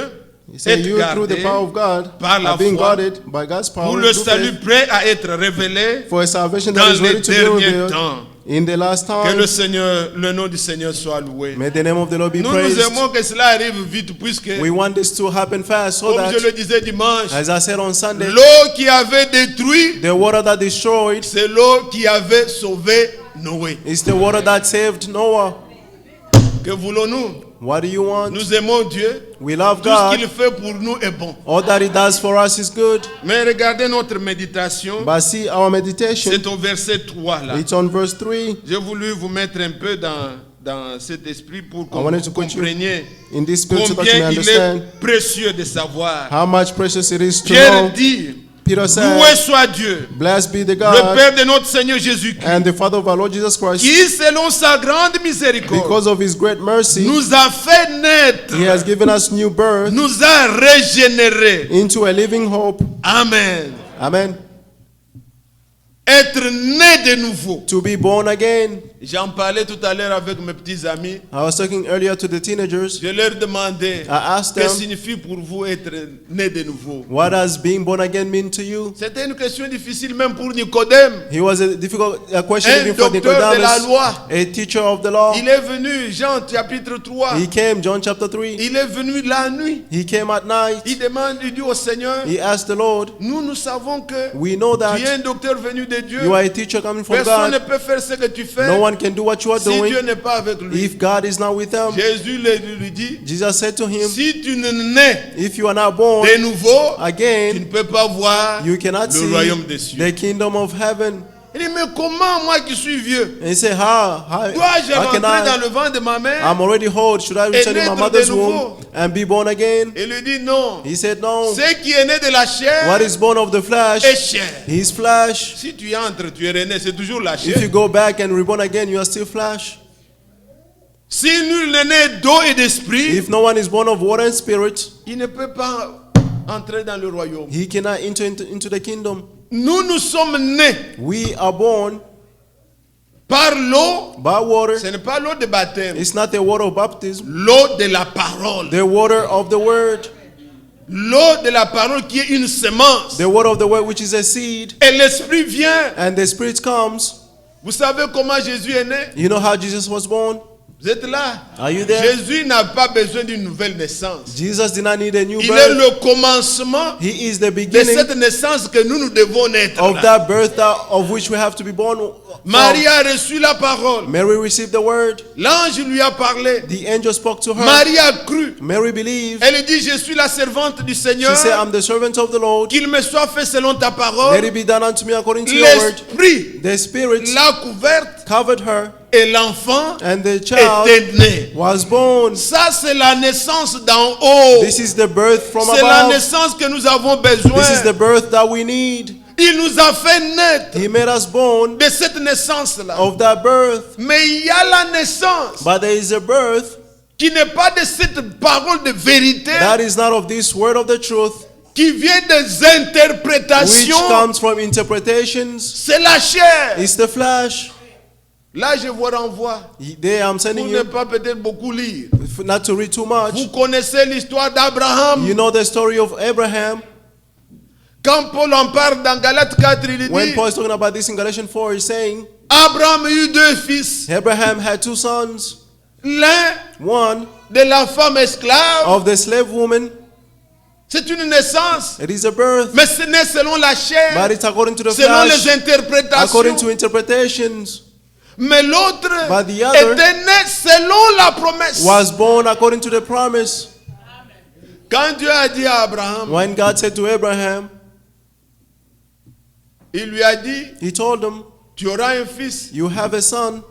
He said, êtes you through the gardés power of God par la are being foi guarded by God's power pour le through salut faith, prêt à être révélé for a salvation dans that is les ready to be derniers revealed temps. in the last Que time. le Seigneur, le nom du Seigneur soit loué. May the name of the Lord be Nous praised. aimons que cela arrive vite puisque, We want this to happen fast so comme je le that, disais dimanche, as I said on Sunday, l'eau qui avait détruit, the water that destroyed c'est l'eau qui avait sauvé Noé. is the water that saved Noah. Que voulons-nous? What do you want? Nous aimons Dieu. We love Tout ce God. qu'il fait pour nous est bon. All that He does for us is good. Mais regardez notre méditation. But see, our meditation, C'est au verset 3 là. it's on verse 3. J'ai voulu vous mettre un peu dans cet esprit pour que I wanted vous to put you compreniez in this spirit so that you may combien il understand est précieux de savoir. how much precious it is to Pierre know. dit, Peter said, loué soit Dieu, blessed be the le God Père de notre Seigneur Jésus-Christ, and the Father of our Lord Jesus Christ, qui selon sa grande miséricorde because of His great mercy, nous a fait naître, He has given us new birth nous a régénérés. into a living hope. Amen. Amen. Être né de nouveau. To be born again. J'en parlais tout à l'heure avec mes petits amis. I was talking earlier to the teenagers. Je leur demandais I asked que them, signifie pour vous être né de nouveau. what does being born again mean to you? C'était une question difficile même pour Nicodème. He was a difficult question Un even for docteur de la Nicodemus, loi. a teacher of the law. Il est venu, Jean chapitre 3. He came, John chapter 3. Il est venu la nuit. He came at night. Il demande, il dit au Seigneur, He asked the Lord, nous savons que we know tu es that un docteur venu de Dieu. you are a teacher coming from Personne ne God. peut faire ce que tu fais No one can do what you are si Dieu doing n'est pas avec lui. if God is not with them. Jésus lui dit, Jesus said to him, si tu ne nais if you are not born de nouveau, tu ne again, peux pas voir you cannot le see royaume des cieux. the kingdom of heaven. Il dit, mais comment moi qui suis vieux, And he said, how dois-je can rentrer dans I? le ventre de ma mère? I'm already old. Should I return in my naître mother's de nouveau. womb and be born again? Il lui dit non. He said, no. Ce qui est né de la chair What is born of the flesh est chair. is flesh. Si tu entres, tu es rené, c'est toujours la If you chair. go back and reborn again, you are still flesh. Si nul n'est né d'eau et d'esprit, If no one is born of water and spirit, il ne peut pas entrer dans le royaume. he cannot enter into the kingdom. Nous sommes nés We are born par l'eau. by water. Ce n'est pas l'eau de baptême. It's not the water of baptism, L'eau de la parole. the water of the word. L'eau de la parole qui est une semence. The water of the word, which is a seed. Et l'esprit vient. And the spirit comes. Vous savez comment Jésus est né? You know how Jesus was born? Vous êtes là? Are you there? Jésus n'a pas besoin d'une nouvelle naissance. Jesus did not need a new Il est birth. le commencement He is the de beginning cette naissance que nous devons naître. of là. that birth of which we have to be born from. Marie a reçu la parole. Mary received the word. L'ange lui a parlé. The angel spoke to her. Marie a cru. Mary believed. Elle dit, je suis la servante du She Seigneur. said, I'm the servant of the Lord. Qu'il me soit fait selon ta Let parole. it be done unto me according to your word. L'esprit The spirit l'a couverte covered her, et l'enfant and the child était né. was born. Ça, c'est la naissance d'en haut. This is the birth from C'est la above. naissance que nous avons This is the besoin. birth that we need. Il nous a fait naître He made us born de cette naissance-là. of that birth. Mais il y a la naissance But there is a birth qui n'est pas de cette parole de vérité, that is not of this word of the truth, qui vient des which interprétations. comes from interpretations. C'est la chair. It's the flesh. Là, je vous renvoie. There I'm Vous sending ne you pas peut-être beaucoup lire. not to read too much. Vous connaissez l'histoire d'Abraham. You know the story of Abraham. Quand Paul en parle dans Galates 4, il When dit, Paul is talking about this in Galatians 4, he's saying Abraham eut deux fils. Abraham had two sons. L'un One de la femme esclave. of the slave woman. C'est une naissance. It is a birth, Mais ce n'est selon la chair. but it's according to the Selon les flesh, according to interprétations. interpretations. Mais l'autre But the other était né selon la promesse. Was born according to the promise. Quand Dieu a dit à Abraham, When God said to Abraham, il lui a dit, he told him, tu auras un fils. you have a son.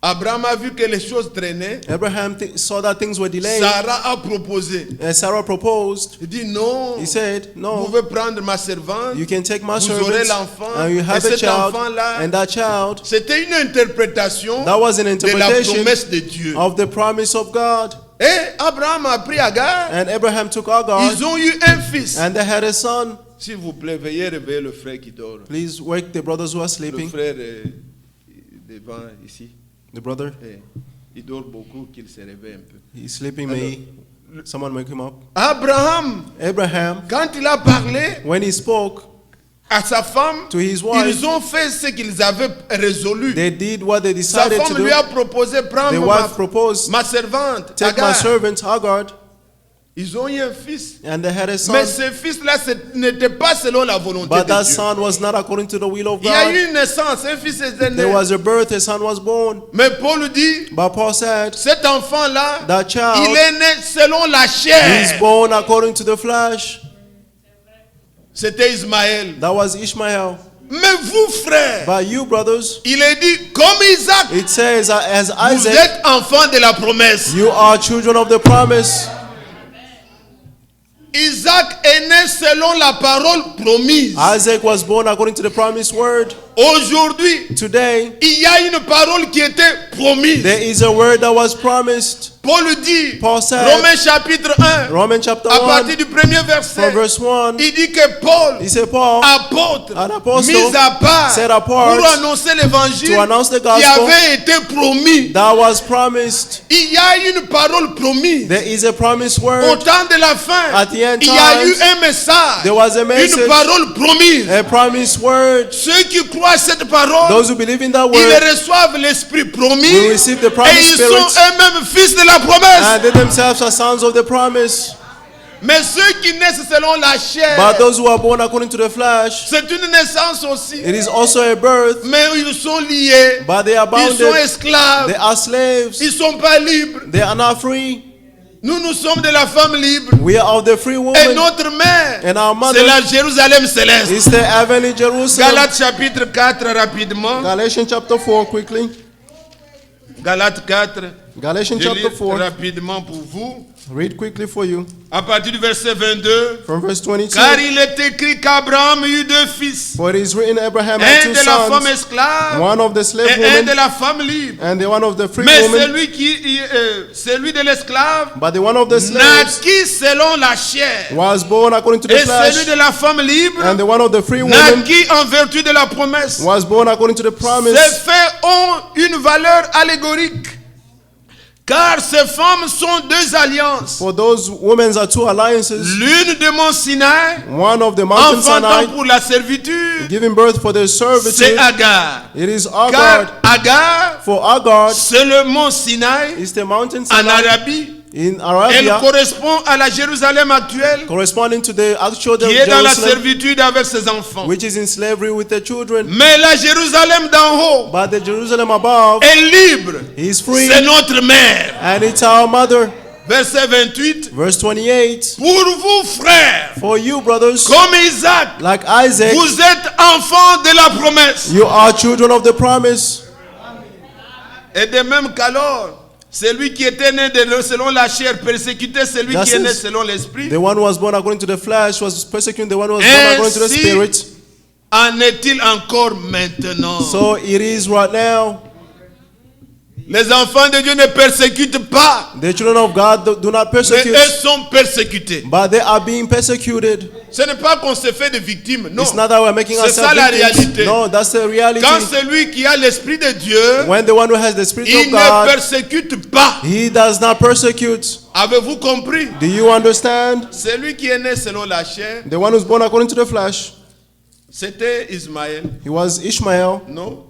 Abraham a vu que les choses traînaient. Abraham saw that things were delayed. Sarah a proposé. And Sarah proposed. Il dit non. He said, Vous no, pouvez prendre ma servante. you can take my Vous aurez servant l'enfant. and you Et have a cet child. enfant-là, And that child, c'était une interprétation that was an de la interpretation promesse de Dieu. of the promise of God. Et Abraham a pris Agar. And Abraham took Hagar, Ils ont eu un fils. and they had a son. S'il vous plaît, veuillez réveiller le frère qui dort. Please wake the brothers who are Le sleeping. frère devant ici. The brother, Il dort beaucoup, qu'il se réveille un peu. he's sleeping. May someone wake him up. Abraham, Abraham, quand il a parlé when he spoke à sa femme, to his wife, ils ont fait ce qu'ils avaient résolu. they did what they Sa decided to femme do. lui a proposé prendre The wife proposed, ma servante, take my Agar. servant Hagar, Ils ont eu un fils. and they had a son. Mais ce fils-là n'était pas selon la volonté But de that Dieu. son was not according to the will of Il y a God. eu une naissance, un fils était né. There was a birth, a son was born. Mais Paul dit, But Paul said, cet enfant-là, that il child est né selon la is chair. born according to the flesh. C'était Ismaël. That was Ishmael. Mais vous, frères, But you, brothers, il est dit, comme Isaac, it says as vous Isaac, êtes enfants de la promesse. you are children of the promise. Isaac est né selon la parole promise. Isaac was born according to the promised word. Aujourd'hui, Today, il y a une parole qui était promise. there is a word that was promised. Paul dit, Paul said, Romains chapitre 1, Romans chapter à 1, partir du premier from verset, verse 1, il dit que Paul, he said, Paul, apôtre, an apostle, mis à part set apart pour annoncer l'évangile to announce the qui gospel avait été promis. that was promised. Il y a une parole promise. There is a promised Au word. temps de la fin, At the end il y a eu times, un message, there was a une message, parole promise. a promised word. Ceux qui croient à cette parole, Those who believe in that ils word reçoivent l'esprit promis will receive the et promised ils sont spirit, eux-mêmes fils de la promesse. and they themselves are sons of the promise. Mais ceux qui naissent selon la chair, But those who are born according to the flesh, c'est une naissance aussi. it is also a birth, Mais ils sont liés, but they are ils sont bounded, esclaves, they are slaves, ils sont pas libres. they are not free. Nous, nous sommes de la femme libre. We are of the free Et woman, notre mère, and our c'est mother la Jérusalem céleste. is the heavenly Jerusalem. Galates chapitre 4, rapidement. Galatians chapter 4, quickly. Galates 4. Galatians Je chapter lis 4, rapidement pour vous. read quickly for you, À partir du verset 22. from verse 22. Car il est écrit qu'Abraham eut deux fils. For it is written, Abraham Un had two de la femme sons, esclave one of the slave et un de woman, la femme libre. and the one of the free Mais woman. celui de l'esclave But the one of the slaves naquit selon la chair. was born according to the Et celui flesh, de la femme libre and the one of the free woman naquit en vertu de la promesse. was born according to the Ces promise. faits ont une valeur allégorique. Car ces femmes sont deux alliances. For those women are two alliances, L'une de Mont Sinaï, one of the mountain enfantant Sinai, pour la servitude, giving birth for their c'est servitude. Agar. It is Car Hagar. Agar, For Hagar c'est le Mont Sinaï is the mountain en Sinai Arabie. in Elle Arabia, correspond à la Jérusalem actuelle corresponding to the actual qui est dans la Jerusalem, servitude avec ses enfants. which is in slavery with the children. Mais la Jérusalem d'en haut But the Jerusalem above est libre. is free, C'est notre mère. and it's our mother. Verset 28. Verse 28. Pour vous, frères, For you, brothers, comme Isaac, like Isaac, vous êtes enfants de la promesse. you are children of the promise. Et de même qu'alors, celui qui était né selon la chair persécutait celui That qui est né is, selon l'esprit. The one who was born according to the flesh was persecuting the one who was born according to the Ainsi spirit. en est-il encore maintenant. So it is right now. Les enfants de Dieu ne persécutent pas, The children of God do not mais persecute, eux sont persécutés. but they are being persecuted. Ce n'est pas qu'on se fait des victimes, non. It's not that we're making C'est ourselves ça la victims. réalité. No, that's the reality. Quand celui qui a l'esprit de Dieu, When the one who has the spirit il of ne God, persécute pas. he does not persecute. Avez-vous compris? Do you understand? Celui qui est né selon la chair, The one who's born according to the flesh, c'était Ismaël, he was Ishmael. non?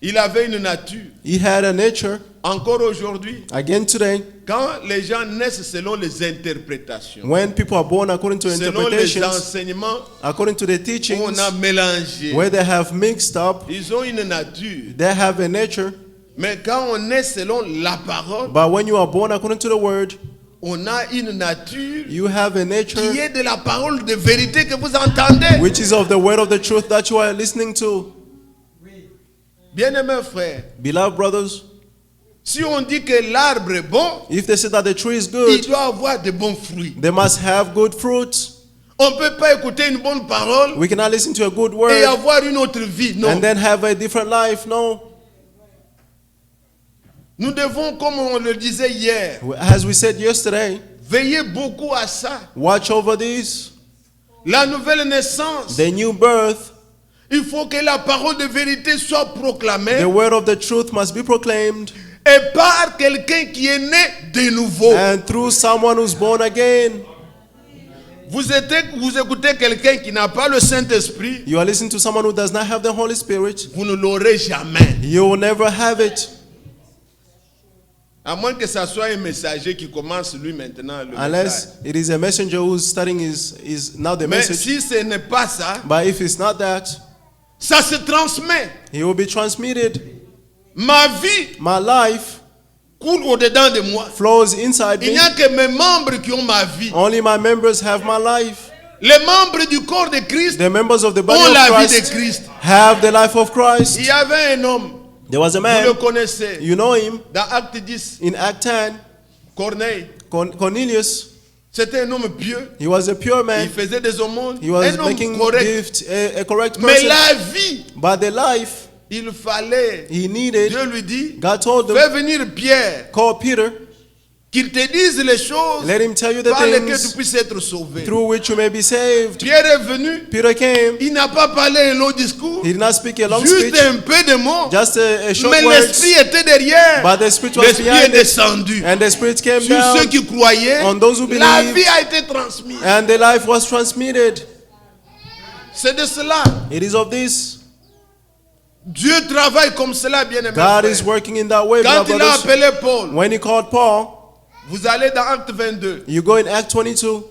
Il avait une nature. He had a nature. Encore aujourd'hui, Again today, quand les gens naissent selon les interprétations, when people are born according to selon les interpretations, enseignements, according to the on teachings, a mélangé. where they have mixed up, Ils ont une nature. they have a nature. Mais quand on est selon la parole, But when you are born according to the word, on a une nature You have a qui nature est de la parole de vérité que vous entendez. which is of the word of the truth that you are listening to. Bien-aimés frères, Beloved brothers, si on dit que l'arbre est bon, if they say that the tree is il good, doit avoir de bons fruits. they must have good fruits. On ne peut pas écouter une bonne parole We cannot listen to a good et word avoir une autre vie. Non. and then have a different life. No. Nous devons, comme on le disait hier, As we said yesterday, veiller beaucoup à ça. watch over this. La nouvelle naissance, The new birth, il faut que la parole de vérité soit proclamée the word of the truth must be proclaimed, et par quelqu'un qui est né de nouveau. and through someone who's born again. Vous écoutez quelqu'un qui n'a pas le Saint-Esprit, You are listening to someone who does not have the Holy Spirit, vous ne l'aurez jamais. you will never have it. À moins que ça soit un messager qui commence lui maintenant le message. Unless it is a messenger who's starting his now the Mais message. si ce n'est pas ça, But if it's not that, ça se transmet. he will be transmitted. Ma vie My life coule au-dedans de moi. flows inside Il me. n'y a que mes membres qui ont ma vie. Only my members have my life. Les membres du corps de Christ The members of the body ont of la vie de Christ Christ. have the life of Christ. Il y avait un homme, There was a vous le man, connaissez, you know him, dans Acte 10, in Act 10, Corneille. Cornelius. C'était un homme pieux. He was a pure Il man. faisait des aumônes. He was Un homme making correct. gifts, a correct Mais person. la vie, But the life il fallait. he needed, Dieu lui dit, God told fais him, venir Pierre, call Peter, qu'il te dise les choses let him tell you the par lesquelles tu things puisses être sauvé. through which you may be saved. Pierre est venu. Peter came. Il n'a pas parlé un long discours. He did not speak a long Juste speech, un peu de mots. just a short Mais words. l'esprit était derrière. But the Spirit was L'esprit est behind it, descendu. and the Spirit came Sur down, ceux qui croyaient, on those who la believe. vie a été transmise. and the life was transmitted. C'est de cela. It is of this. Dieu travaille comme cela, bien aimé. God is working in that way, Quand my il a brothers. appelé Paul, When he called Paul, vous allez dans Acte 22. you go in Act 22.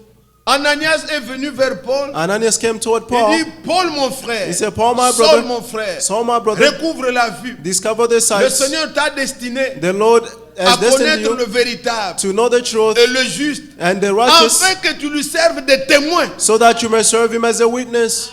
Ananias est venu vers Paul. Ananias came toward Il Paul. dit, Paul mon frère, He said, Paul, my Saul brother, mon frère, Saul, my brother, recouvre la vue. discover the Le sights. Seigneur t'a destiné The Lord à has destined connaître le you véritable to know the truth et le juste, and the righteous, afin que tu lui serves de témoin so that you may serve him as a witness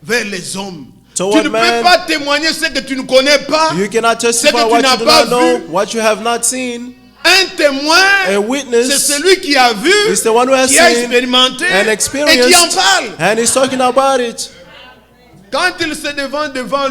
vers les hommes. toward Tu ne man. peux pas témoigner ce que tu ne connais pas. You cannot Ce testify que tu what n'as you do pas not know, vu. what you have not seen. Un témoin, A c'est witness celui qui a vu, is the one who has qui a seen expérimenté and et qui en experienced, parle. and he's talking about it. Quand il se défend devant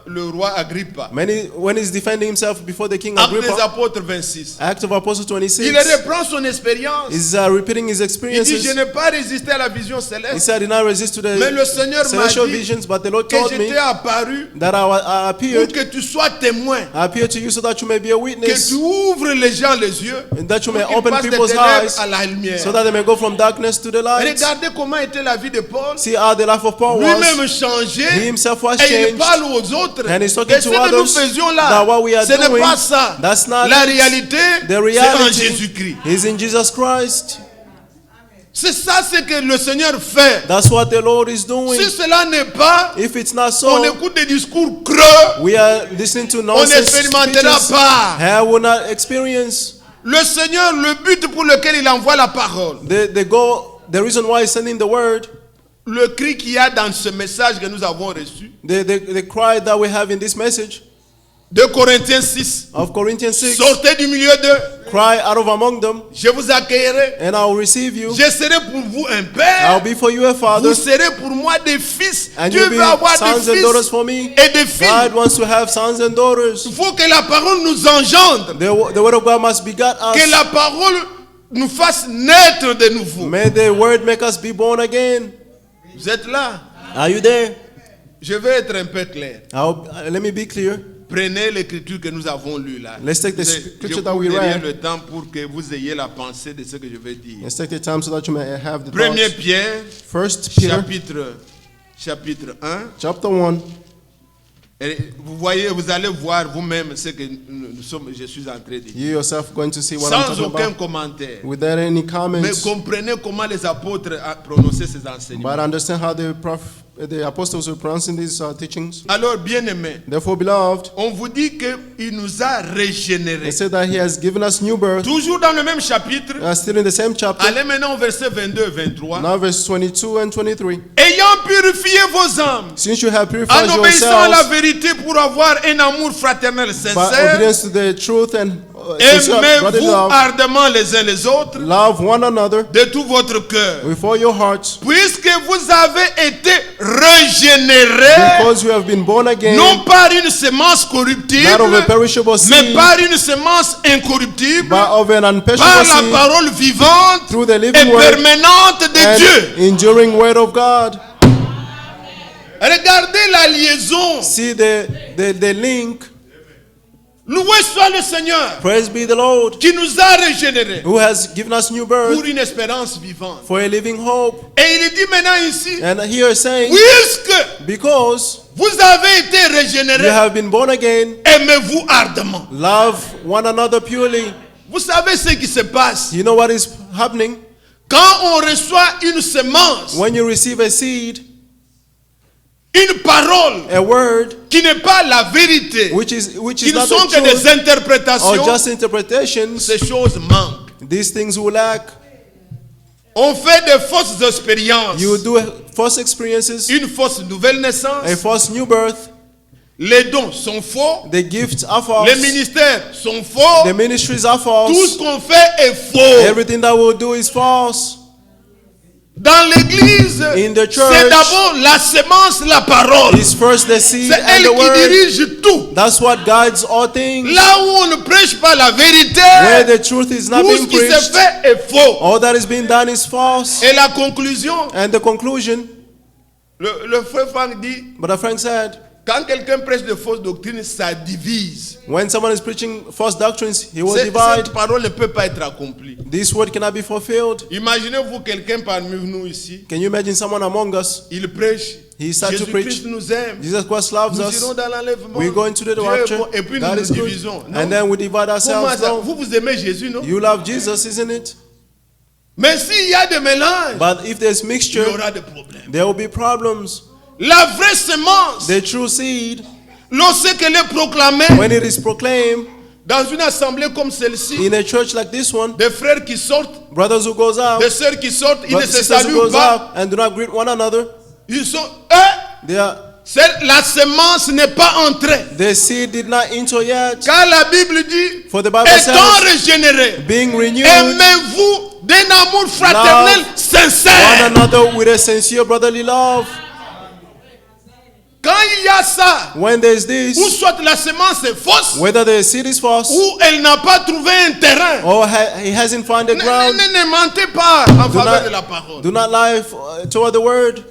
le roi Agrippa, When he's defending himself before the king Actes des Agrippa, Apôtres 26, Act of Apostles il 26, reprend son expérience. is repeating his Il dit, experiences. je n'ai pas résisté à la vision He céleste, said, I did not resist to mais le the Seigneur m'a celestial dit visions, but the Lord que told je me t'ai apparu that I pour appeared que tu sois témoin, I appear to you so that you may be a que witness, tu ouvres les gens les yeux, and that you may pour qu'ils open passent des people's ténèbres eyes à la lumière. so that they may go from darkness to the light. Regardez comment était la vie de Paul. See how the life of Paul Lui-même was. changé. He himself was Et il changed. parle aux autres. And he's talking Et ce to que nous others faisions that là, what we are ce n'est doing, pas ça. that's not La it. réalité, The c'est en reality Jésus-Christ. is in Jesus Christ. C'est ça ce que le Seigneur fait. That's what the Lord is doing. Si cela n'est pas, If it's not on so, écoute des discours creux, we are listening to on nonsense n'expérimentera speeches. pas. I will not experience Le Seigneur, le but pour lequel il envoie la parole, the reason why he's sending the word, le cri qu'il y a dans ce message que nous avons reçu, the cry that we have in this message 2 Corinthiens 6, of Corinthians 6, sortez du milieu d'eux, cry out of among them, je vous accueillerai, and I will receive you. je serai pour vous un I'll père, be for you a father, vous serez pour moi des fils. and Dieu you'll be veut avoir des sons and daughters fils for me. et des filles. God wants to have sons and daughters. Il faut que la parole nous engendre, The word of God must beget que us. la parole nous fasse naître de nouveau. May the word make us be born again. Vous êtes là? Are you there? Je vais être un peu clair. Let me be clear. Prenez l'écriture que nous avons lue là. Let's take the Je scripture that we prendrai read. le temps pour que vous ayez la pensée de ce que je vais dire. Let's take the time so that you may have the 1 thoughts. Pierre, First Peter, chapitre 1. chapter 1. Et vous voyez, vous allez voir vous-même ce que je suis en train de dire. You yourself going to see what I'm Sans talking aucun about. commentaire. Without any Mais comments. comprenez comment les apôtres ont prononcé ces enseignements. But understand how the the apostles were pronouncing these teachings. Alors, bien-aimés, Therefore, beloved, on vous dit qu'il nous a they régénérés. said that he has given us new birth. Toujours dans le même chapitre, Still in the same chapter. allez maintenant au verset 22 et 23. Now verse 22 and 23. Ayant purifié vos âmes, Since you have en purified obéissant à la yourselves vérité pour avoir un amour fraternel by sincère, obedience to the truth and sincere brotherly aimez-vous love, ardemment les uns les autres love one another de tout votre cœur. with all your hearts, Puisque vous avez été régénérés, because you have been born again, non par une semence corruptible, not of a perishable mais seed, par une semence incorruptible, but of an par unperishable la seed, parole vivante through the et living word permanente de Dieu. and enduring word of God. Regardez la liaison. See the link. Loué soit le Seigneur Praise be the Lord, qui nous a régénérés who has given us new birth pour une espérance vivante. for a living hope. Et il dit maintenant ici, And here saying, puisque because vous avez été you régénérés, have been born again, aimez-vous ardemment. love one another purely. Vous savez ce qui se passe You know what is happening? quand on reçoit une semence, When you receive a seed, une parole a word, qui n'est pas la vérité, which is qui ne not sont the que des truth or interprétations, just interpretations, ces choses manquent. these things will lack. On fait des fausses expériences, You do false experiences, une fausse nouvelle naissance, a false new birth. les dons sont faux, The gifts are false. les ministères sont faux, The ministries are tout false. ce qu'on fait est faux. Everything that we'll do is false. Dans l'église, In the c'est church, d'abord la semence, la parole. It's first the seed C'est and elle the qui word. dirige tout. That's what guides all things. Là où on ne prêche pas la vérité, Where the truth is not tout ce being qui se preached, fait est faux. all that is being done is false. Et la conclusion, And the conclusion, le frère Franck dit, Brother Frank said, quand quelqu'un prêche de fausses doctrines, ça divise. when someone is preaching false doctrines, he will divide. Cette parole ne peut pas être accomplie. This word cannot be fulfilled. Imaginez-vous quelqu'un parmi nous ici, Can you imagine someone among us? il prêche, He starts to preach. Jésus-Christ nous aime, Jesus Christ loves nous us. irons dans l'enlèvement, We go into the Dieu est rapture. bon, et puis nous God nous is good. divisons. Non? And then we divide Comment ourselves. ça? No. Vous aimez Jésus, non? You love Jesus, isn't it? Mais s'il y a des mélanges, But if there's il y mixture, aura des problèmes. there will be problems. La vraie semence, The true seed, lorsqu'elle est proclamée when it is proclaimed dans une assemblée comme celle-ci, in a church like this one, des frères qui sortent, brothers who goes out, des sœurs qui sortent, ils ne brothers se sisters who saluent goes pas. out and do not greet one another, Ils sont, they are, la semence n'est pas entrée. the seed did not enter yet. Car la Bible dit, For the Bible étant says, régénérés, being renewed, aimez-vous d'un amour fraternel one sincère. another with a sincere brotherly love. Quand il y a ça, When there is ou this, soit la semence est fausse, whether the seed is false ou elle n'a pas trouvé un terrain, or he hasn't found a ground, ne mentez pas en do faveur de la parole. not lie toward the word.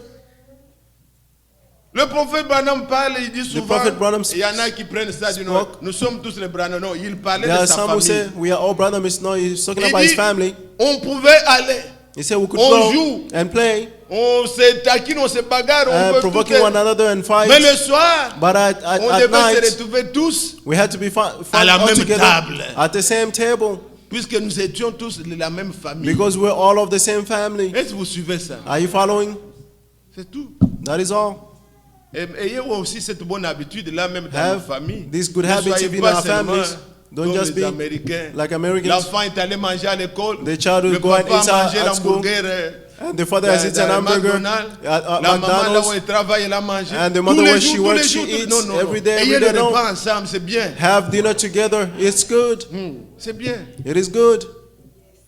Le prophète Branham parle, il dit souvent, prophet Branham il y en a qui prennent ça, du nom, spoke. nous sommes tous les Branham. Non, il parlait There de are sa some who say famille. we are all brothers. No, he's talking Il about his dit, family. on pouvait aller, He said we could on go joue. and play, on se taquine, on se bagarre, on peut tout provoking one faire. another and fight. Mais le soir, But on at devait se night, retrouver tous, we had to be found à la all même together table. at the same table puisque nous étions tous de la même famille. because we're all of the same family. Est-ce que vous suivez ça? Are you following? C'est tout. That is all. Et ayez aussi cette bonne habitude là même dans nos Have familles. these good Ne habits soyez even in pas our seulement families. Don't comme just les be Américains. like Americans. L'enfant est allé manger à l'école. The child will Le go and papa eat a mangé at school. l'hamburger. And the father has eaten an hamburger at La maman là où McDonald's. elle travaille, elle a mangé. And the Tous mother les where jours, she tous works, les she jours, eats non, non, every non. day, Ayez every le day. No. repas ensemble, c'est bien. Have dinner together. It's good. C'est bien. It is good.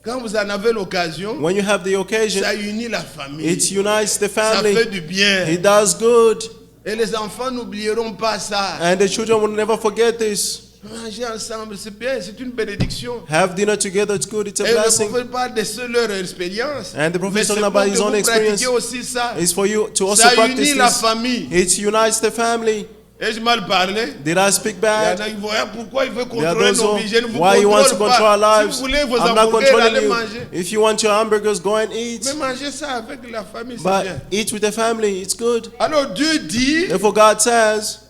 Quand vous en avez l'occasion, When you have the occasion, ça unit la famille. it unites the Ça family. fait du bien. It does good. Et les enfants n'oublieront pas ça. And the children will never forget this. Manger ensemble, c'est bien, c'est une bénédiction. Have dinner together. It's good. It's a Et le blessing. prophète parle de seule leur expérience. And the prophet Mais is c'est talking pour about que his own vous experience. pratiquiez aussi ça. It's for you to also Ça practice unit la this. famille. It unites the family. Ai-je mal parlé? Did I speak Il y en bad? a qui vont dire pourquoi il veut There are contrôler those nos who, vies. Je ne vous why you want to contrôle control our pas. Si lives? vous voulez vos I'm not hamburgers, allez controlling you. manger. If you want your hamburgers, go and eat. Mais manger ça avec la famille, c'est But bien. eat with the family. It's good. Alors Dieu dit, Therefore, God says,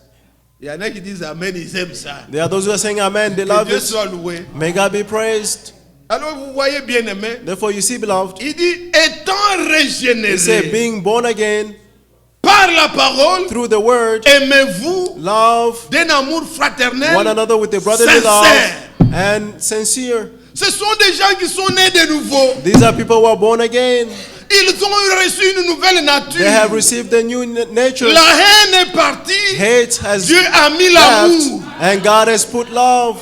il y en a qui disent Amen, ils aiment ça. there are those who are saying Amen. They Que love Dieu it. soit loué. May God be praised. Alors vous voyez bien aimé, Therefore, you see, beloved, il dit étant he said, régénéré being born again par la parole, through the word, aimez-vous love d'un amour fraternel one another with a brotherly love sincère. and sincere. Ce sont des gens qui sont nés de nouveau. These are people who are born again. Ils ont reçu une nouvelle nature. They have received a new nature. La haine est partie. Hate has Dieu a mis left, l'amour. and God has put love.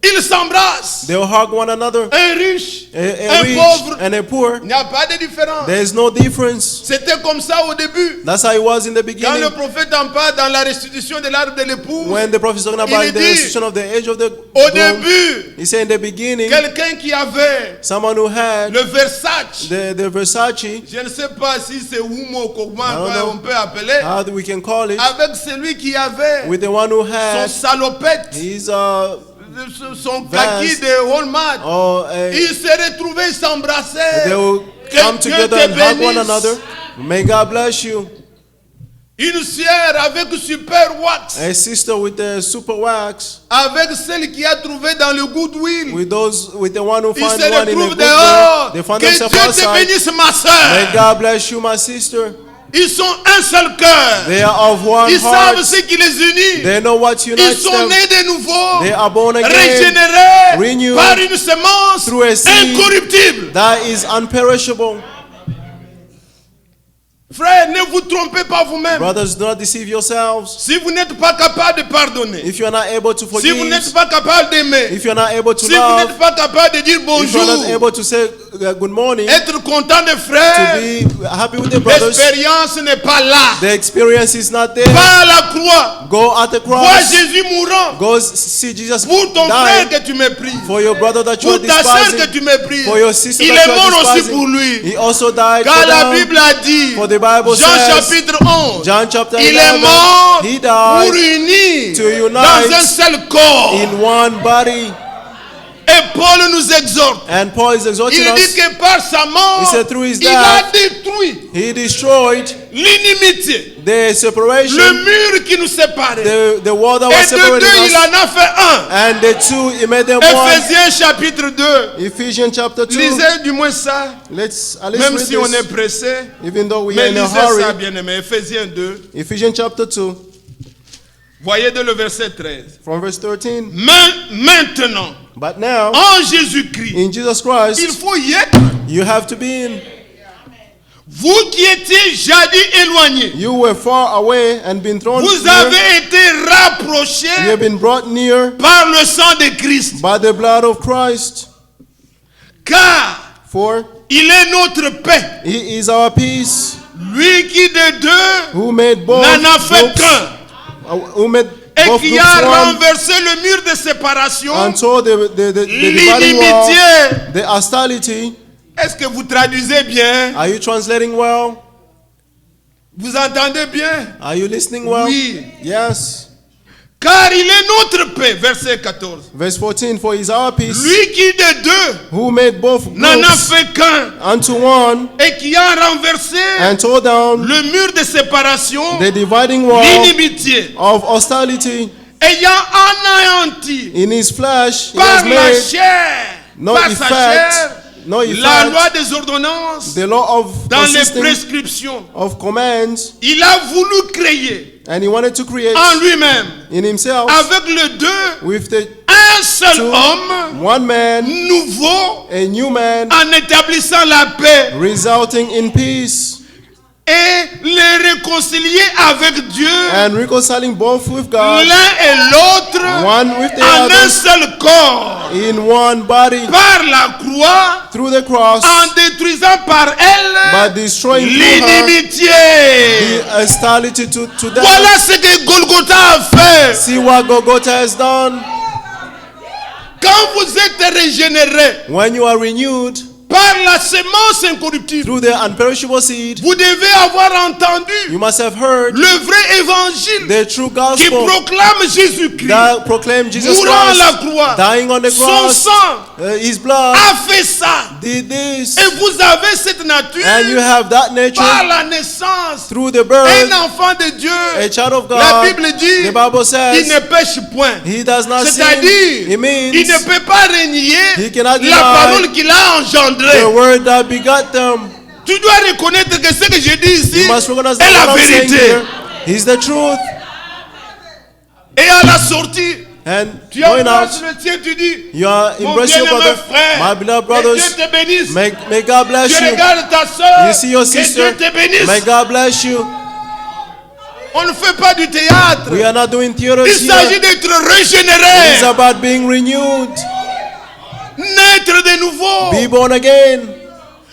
Ils s'embrassent. They'll hug one another, Un riche, a un rich pauvre. and a poor. Il n'y a pas de différence. There is no difference. C'était comme ça au début. That's how it was in the Quand beginning. le prophète en parle dans la restitution de l'arbre de l'épouse, When the prophet is talking Il about dit, the institution of the age of the au groom, début, he said in the beginning, quelqu'un qui avait someone who had le Versace, the Versace, je ne sais pas si c'est Wumo ou comment don't know. on peut appeler, how we can call it, avec celui qui avait with the one who son had salopette, his son kaki de Walmart. Ils se retrouvaient, s'embrassaient. they will Que come Dieu together te and hug one bénisse. another. May God bless you. Une sœur avec super wax, A sister with the super wax, avec celle qui a trouvé dans le goodwill. with the one who Ils find se one in the retrouvent good dehors. way. They find Que Dieu themselves te outside. bénisse, ma May sœur. God bless you, my sister. Ils sont un seul cœur. They are of one Ils savent heart. ce qui les unit. They know what Ils unites sont them. nés de nouveau, They are born again, régénérés renewed par une semence through a seed incorruptible. that is unperishable. Frère, ne vous trompez pas vous-même. Brothers, do not deceive yourselves. Si vous n'êtes pas capable de pardonner, If you are not able to si forgive, vous n'êtes pas capable d'aimer, if you are not able to si vous love, n'êtes pas capable de dire if you are bonjour, not able to say good morning, être content des to frères, be happy with the brothers, l'expérience n'est pas là. the experience is not there. Pas à la croix. Go at the Vois cross. Jésus mourant Go see Jesus pour ton frère die que tu méprises, for your brother that you pour are ta soeur que despising, tu méprises. for your sister Il that est you mort are aussi pour despising. lui. He also died Car for la them. Bible a dit, For the Bible Jean says, chapitre 11, John chapter il 11, est mort he pour died unir to unite dans un seul corps. in one body. Et Paul nous exhorte. And Paul is exhorting Il dit us. que par sa mort, He said through his il a death, détruit he destroyed l'inimitié, the separation, le mur qui nous séparait. the wall that Et was de separating deux, il us. en a fait un. And the two, he made them one. Éphésiens chapitre 2. Ephesians chapter 2. Lisez du moins ça. Let's at least Même read si on est this, pressé. even though we are Mais in a lisez ça, hurry. bien aimé. Éphésiens 2. Ephesians chapter 2, Voyez de le verset 13. from verse 13. Maintenant, But now, en Jésus-Christ, in Jesus il Christ, faut y être. you have to be in. Vous qui étiez jadis éloignés, You were far away and been thrown vous near. avez été rapprochés You have been brought near par le sang de Christ. by the blood of Christ. Car For il est notre paix. he is our peace, Lui qui de deux who made both n'en a fait groups, qu'un. who made Et both qui groups a one, renversé le mur de séparation, and so the dividing wall, l'inimitié. the hostility. Est-ce que vous traduisez bien? Are you translating well? Vous entendez bien? Are you listening well? Oui. Yes. Car il est notre paix. Verset 14. Verse 14, for he is our peace, Lui qui de deux who made both n'en a groups fait qu'un unto one, et qui a renversé and tore down le mur de séparation, the dividing wall l'inimitié, of hostility ayant anéanti in his flesh. He par has la made chair, no par sa chair, effect, no la loi effect, des ordonnances the law of dans les consisting prescriptions. of commands, Il a voulu créer and he wanted to create en lui-même, in himself avec le deux, with the un seul two, homme one man, nouveau a new man, en établissant la paix resulting in peace, et les réconcilier avec Dieu, and reconciling both with God, l'un et l'autre, one with the en un other, seul corps, in one body, par la croix, through the cross, en détruisant par by elle destroying through her l'inimitié. the hostility to death. Voilà ce que Golgotha a fait. See what Golgotha has done. Quand vous êtes régénéré When you are renewed par la semence incorruptible, through the unperishable seed, vous devez avoir entendu you must have heard le vrai évangile the true qui gospel proclame Jésus-Christ that proclaimed Jesus mourant à la Christ, croix. dying on the Son cross, sang his blood a fait ça. did this, Et vous avez cette nature and you have that par nature la naissance. through the birth, Un enfant de Dieu, a child of la God. Bible dit, The Bible il ne says pêche point. he does not sin. C'est-à-dire, It means il ne peut pas renier he cannot la deny parole qu'il a engendrée. the word that begot them. Tu dois reconnaître que ce que je dis ici You must recognize est that la what I'm saying vérité. here is the truth. Et à la sortie, And tu going embrasses out, le tien, tu dis, you are mon embracing your bien-aimé brother, frère, my beloved que brothers. Dieu te bénisse. May God bless Tu you. regardes ta soeur, You see your que Dieu sister. te bénisse. May God bless you. On ne fait pas du théâtre. We are not doing theaters Il s'agit here. d'être It is régénéré, about being renewed, naître de nouveau. be born again.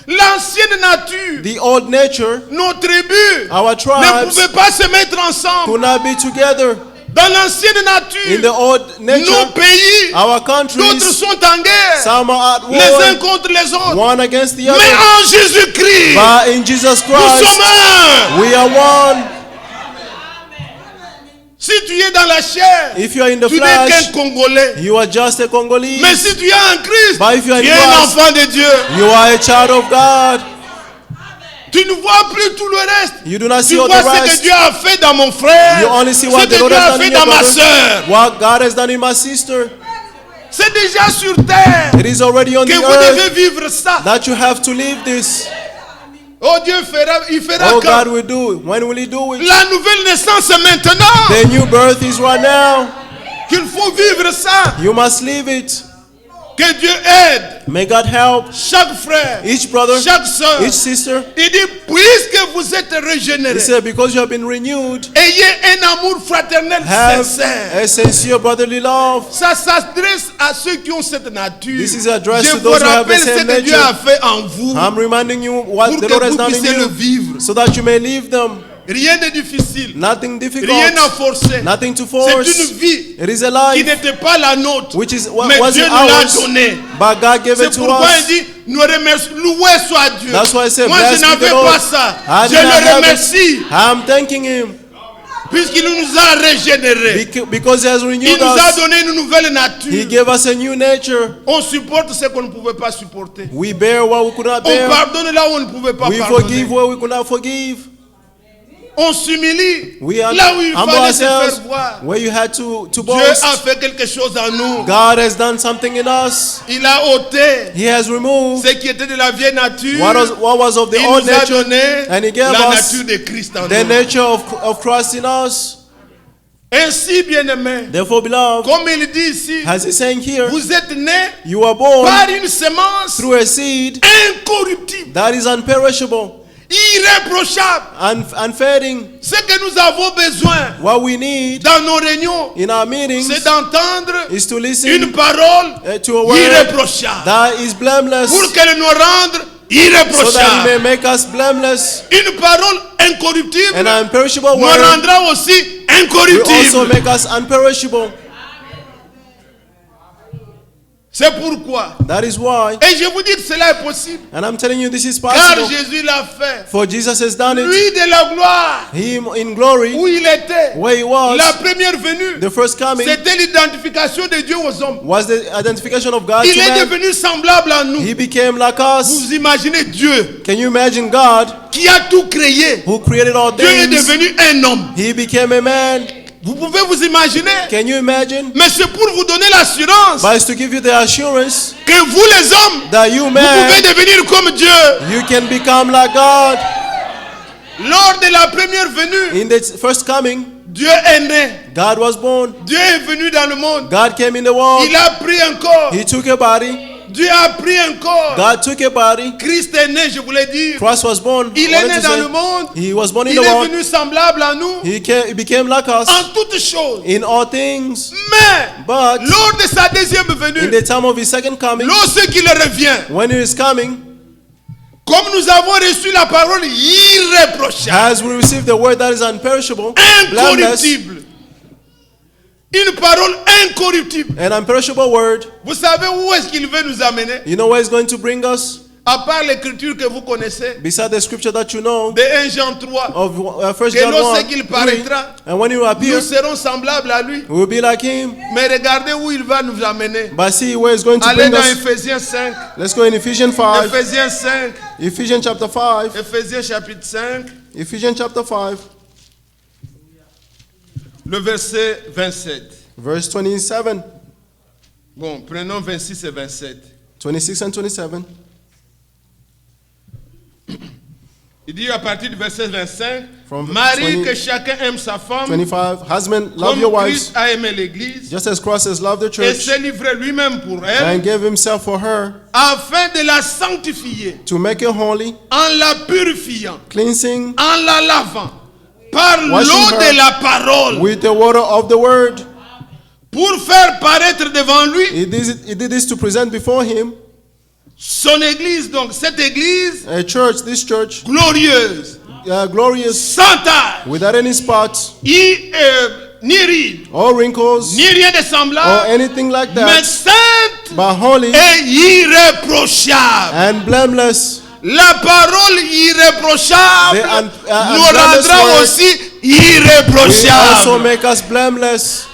L'ancienne nature, The old nature, nos tribus, our ne tribes, pouvaient pas se mettre ensemble. could not be together. Dans l'ancienne In nature, the old nos nature, pays, our d'autres countries, sont en guerre, some are at les uns war, contre les autres. one against the Mais other. en Jésus-Christ, But in Jesus nous Christ, sommes un. we are one. Si tu es dans la chair, If you are in the tu n'es flesh, qu'un Congolais. you are just a Congolese. Mais si tu es en Christ, But if you are tu in es un Christ, enfant de Dieu. you are a child of God. Tu ne vois plus tout le reste. You do not Tu see all vois the ce que rest. Dieu a fait dans mon frère. You only see Ce what que the Lord Dieu has a done fait in your dans ma brother. soeur. What God has done in my sister. C'est déjà sur terre It is already on que the vous earth devez vivre ça. that you have to live this. Oh Dieu fera, il fera Oh, quand? God will do it. When will He do it? La nouvelle naissance est maintenant. The new birth is right now. Qu'il faut vivre ça. You must live it. Que Dieu aide May God help chaque frère, each brother, chaque soeur. each sister. Il dit, puisque vous êtes He régénérés, said, because you have been renewed, ayez un amour fraternel have sincère. a sincere brotherly love. Ça s'adresse à ceux qui ont cette nature. This is addressed Je to vous those who have the rappelle ce same que Dieu nature. a fait en vous I'm reminding you what pour the que Lord has vous done in puissiez le you vivre. so that you may live them. Rien de difficile, Nothing difficult, rien à forcer. nothing to C'est force. une vie It is a qui life n'était pas la nôtre, which is mais wasn't Dieu nous l'a ours, donnée. but God gave C'est it to pourquoi il us. dit, nous remercions, loué soit Dieu. That's why I say, Moi je blessed be n'avais the Lord. pas ça. I Je did not le have remercie it. I'm thanking Him puisqu'il nous a régénérés. because He has Il renewed nous a us. donné une nouvelle He nature. gave us a new nature. On supporte ce qu'on ne pouvait pas supporter. We bear what we could not On bear. pardonne là où on ne pouvait pas We pardonner. forgive where we could not forgive. On s'humilie We are là où il humble fallait se faire ourselves voir. where you had to Dieu boast. a fait quelque chose en nous. God has done something in us. Il a ôté He has removed ce qui était de la vieille nature. what was of the Il old nous a nature donné and He gave la us nature de Christ en the nous. nature of Christ in us. Ainsi, bien-aimés, Therefore, beloved, comme il dit ici, as He's saying here, vous êtes nés you are born par une semence through a seed incorruptible, that is unperishable, irréprochable. unfading. Ce que nous avons besoin What we need dans nos réunions, in our meetings c'est d'entendre is to une listen parole to a word irréprochable that is blameless pour qu'elle nous rende so that He irréprochables. may make us blameless. Une parole incorruptible And an imperishable nous word rendra aussi will also incorruptible. make us unperishable. C'est pourquoi. That is why, Et je vous dis que cela est possible. and I'm telling you this is Car possible, Jésus l'a fait. for Jesus has done it. Lui de la gloire, Him in glory, où il était, where He was, la première venue, the first coming, c'était l'identification de Dieu aux hommes. was the identification of God Il to est man. devenu semblable à nous. He became like us. Vous imaginez Dieu Can you imagine God qui a tout créé. who created all Dieu est things? devenu un homme. He became a man. Vous pouvez vous imaginer. Can you imagine? Mais c'est pour vous donner l'assurance But it's to give you the assurance que vous les hommes, that you vous man, pouvez devenir comme Dieu. you can become like God. Lors de la première venue, In the first coming, Dieu est né. God was born. Dieu est venu dans le monde. God came in the world. Il a pris un corps. He took a body. Dieu a pris un corps. God took a body. Christ est né, je voulais dire. Christ was born. Il I est wanted né to dans say, le monde. He was born in Il the est world. venu semblable à nous He became like us en toutes choses. in all things. Mais But lors de sa deuxième in venue, the time of His second coming, lorsqu'il revient, when He is coming, comme nous avons reçu la parole irréprochable, as we receive the word that is unperishable, blameless, incorruptible, une parole incorruptible. an unperishable word, Vous savez où est-ce qu'il veut nous amener? you know where it's going to bring us? À part l'écriture que vous connaissez, Beside the scripture that you know de 1 Jean 3, of 1 que John 1, lorsqu'il 3, paraîtra, and when He will appear, nous serons semblables à lui. we will be like Him. Mais regardez où il va nous amener. But see where it's going to Allez bring dans us. Ephésiens 5. Let's go in Ephesians 5. Ephésiens 5. Ephesians chapter 5. Ephésiens chapitre 5. Ephesians chapter 5, Le verset 27. verse 27. Bon, prenons 26 et 27. 26 and 27. Il dit à partir du verset 25, From Marie, 20 que chacun aime sa femme, 25. Husband, love your comme wives, Christ a aimé l'Église, just as Christ has loved the et church s'est livré lui-même pour elle, and gave himself for her afin de la sanctifier, to make her holy, en la purifiant, cleansing en la lavant, par Washing l'eau her de la parole, with the water of the word. pour faire paraître devant lui He did this to present before him son Église, donc cette Église a church, this church, glorieuse, glorious, sans tache, without any spots ni rides, or wrinkles ni rien de or semblable, anything like mais that, sainte but holy et irréprochable. and blameless. La parole irréprochable The nous blameless rendra word aussi Will also irréprochable. make us blameless.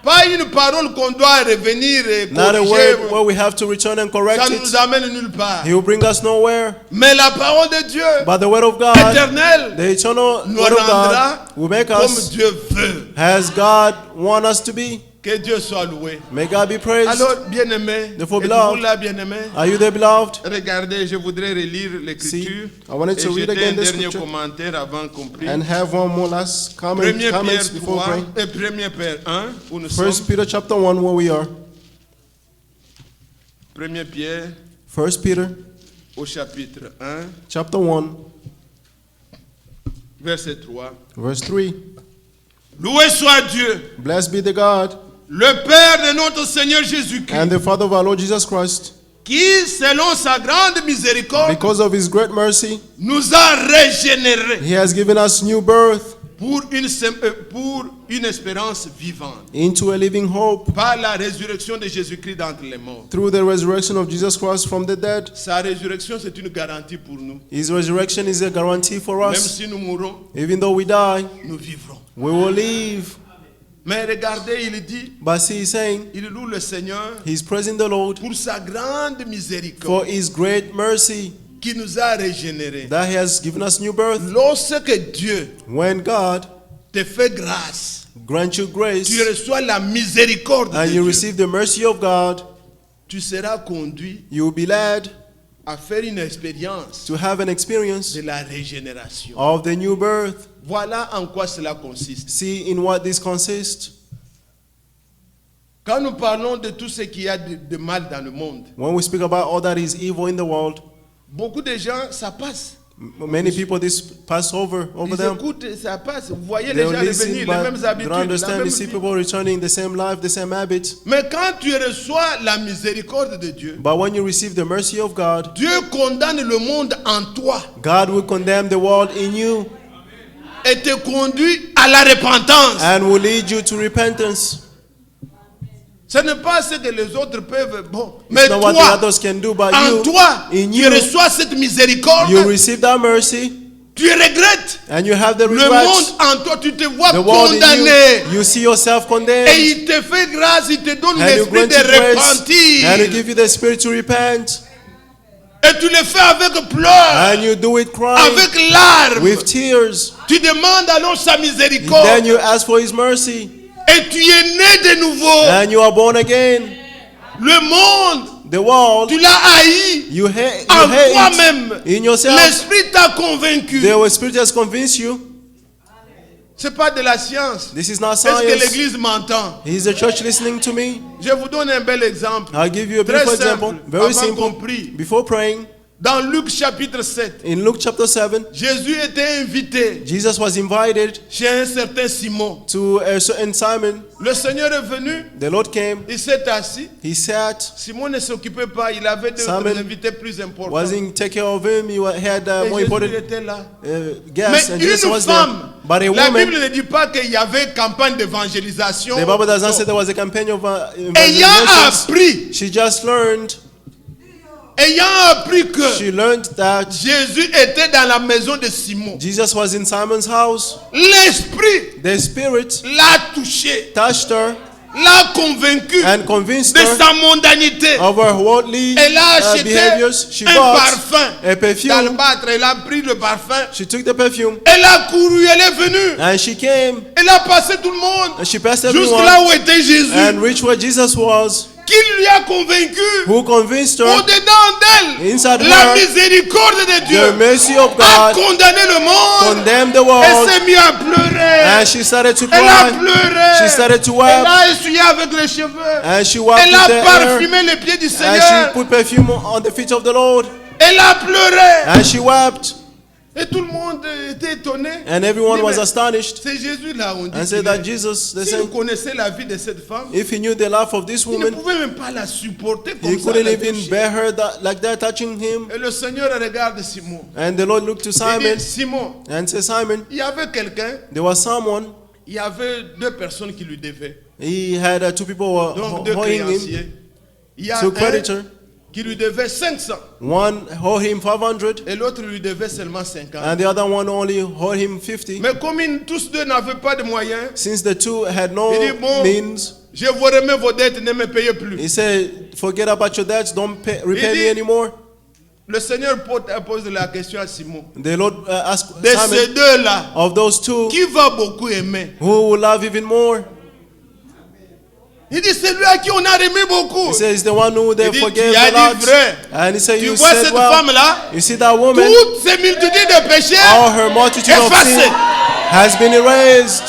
Pas une parole qu'on doit revenir et Not a corriger. word where we have to return and Ça correct ne it. nous amène nulle part. He will bring us nowhere. Mais la parole de Dieu, But the word of God, éternelle, the eternal nous word of rendra God, will make comme us Dieu veut. as God wants us to be. Que Dieu soit loué. May God be praised. Alors, bien-aimé, Therefore, êtes-vous beloved, là, bien-aimé? Are you there, beloved? Regardez, je voudrais relire See, l'écriture I wanted et to read jeter un again the dernier scripture commentaire avant qu'on prie. and have one more last 1 comments Pierre before 3 praying. et 1 Pierre 1, où nous sommes. 1 Peter chapter 1, where we are. 1 Pierre 1 Peter au chapitre 1, chapter 1, verset 3. verse 3. Loué soit Dieu, Blessed be the God le Père de notre Seigneur Jésus-Christ, and the Father of our Lord Jesus Christ, qui, selon sa grande miséricorde, because of his great mercy, nous a régénérés he has given us new birth pour une espérance vivante, into a living hope par la résurrection de Jésus-Christ d'entre les morts. through the resurrection of Jesus Christ from the dead. Sa résurrection, c'est une garantie pour nous. His resurrection is a guarantee for Même us. si nous mourons, Even though we die, nous vivrons. we will live. Mais regardez, il dit, But see, he's saying, il loue le Seigneur he's praising the Lord pour sa grande miséricorde for his great mercy qui nous a régénérés. that he has given us new birth. Lorsque Dieu When God te fait grâce, grants you grace tu reçois la miséricorde de and you Dieu, receive the mercy of God, tu seras conduit you will be led à faire une expérience to have an experience de la régénération. of the new birth. Voilà en quoi cela consiste. See in what this consists. Quand nous parlons de tout ce qu'il y a de mal dans le monde, When we speak about all that is evil in the world, beaucoup de gens, ça passe. many people this pass over Ils them. écoutent, ça passe. Vous voyez They les gens listen, revenir, les but mêmes they habitudes, don't la understand. même You see vie. people returning the same life, the same habits. Mais quand tu reçois la miséricorde de Dieu, But when you receive the mercy of God, Dieu condamne le monde en toi God will condemn the world in you et te conduit à la repentance. and will lead you to repentance. Ce n'est pas ce que les autres peuvent. Bon, It's mais not what the toi, others can do, but en you, toi, in tu you, reçois cette miséricorde, you receive that mercy tu regrettes. and you have the Le regrets. monde en toi, tu te vois The world in condamné. you see yourself Et condemned, il te fait grâce, il te donne and you l'esprit grant de you grace, and He repentir. give you the spirit to repent, Et tu le fais avec pleurs, and you do it crying avec larmes. with tears. Tu demandes alors sa miséricorde. Then you ask for His mercy, Et tu es né de nouveau. and you are born again. Le monde, The world, tu l'as haï. you hate En it toi-même, in yourself. l'esprit t'a convaincu. The spirit has convinced you. C'est pas de la science. This is not Est-ce que science. l'église m'entend? Is the church listening to me? Je vous donne un bel exemple. I'll give you a Très beautiful example. simple. Very Avant simple. qu'on prie. Before praying, Dans Luc chapitre 7, in Luke chapter 7, Jésus était invité Jesus was invited chez un certain Simon. to a certain Simon. Le Seigneur est venu, The Lord came. il s'est assis. He sat, Simon ne s'occupait pas, il avait d'autres Simon invités plus importants. wasn't take care of him. He had Et more Jésus important était là. guests, and Mais Jesus une was there. femme, But a la Bible woman, ne dit pas qu'il y avait campagne d'évangélisation. the Bible doesn't Non. say there was a campaign of Ayant evangelizations. appris, She just learned. que She learned that Jésus était dans la maison de Simon, Jesus was in Simon's house. l'Esprit The Spirit l'a touché, touched her l'a convaincu and convinced de her sa mondanité. of her worldly Elle a acheté behaviors. She un bought parfum a dans le perfume. bâtre. Elle a pris le parfum. She took the perfume Elle a couru, elle est venue. and she came Elle a passé tout le monde and she passed jusque everyone là où était Jésus. and reached where Jesus was. qui lui a convaincu who convinced her au-dedans d'elle inside la her miséricorde de Dieu, the mercy of a God, condamné le monde condemned the et world, s'est mis à pleurer. and she started to Elle a cry. pleuré. She started to Elle weep, a essuyé avec les cheveux. and she wiped Elle with a the hair, parfumé les pieds du and Seigneur. she put perfume on the feet of the Lord, Elle a pleuré. and she wept, Et tout le monde était étonné. and everyone Dit, was mais astonished c'est Jésus là, on dit. and said qu'il that est. Jesus, the Si vous same, connaissez la vie de cette femme, if he knew the life of this il ne woman, pouvait même pas la supporter he comme ça. couldn't la even toucher. bear her like that, touching him. Et le Seigneur regarde Simon. And the Lord looked to Il Simon dit, Simon, and said, Simon, il y avait quelqu'un, there was someone, il y avait deux personnes qui lui devaient. he had two people were Donc deux owing him, créanciers. Il y a two un creditor. qui lui devait 500 One owed him 500, et l'autre lui devait seulement 50. and the other one only owed him 50. Mais comme tous deux n'avaient pas de moyens, Since the two had no il dit, bon, means, je vous remets vos dettes, ne me payez plus. he said, forget about your debts, don't repay dit- me anymore. Le Seigneur pose la question à Simon. The Lord asked De ces Simon, deux-là, of those two, qui va beaucoup aimer? who will love even more? Il dit, c'est lui à qui on a remis beaucoup. He says, the one who they Il dit, forgave tu a as lot. dit vrai. And he said, Tu you vois said cette well. femme-là, You see that woman, toutes ces multitudes de péchés, all her multitude of effacées. sin has been erased.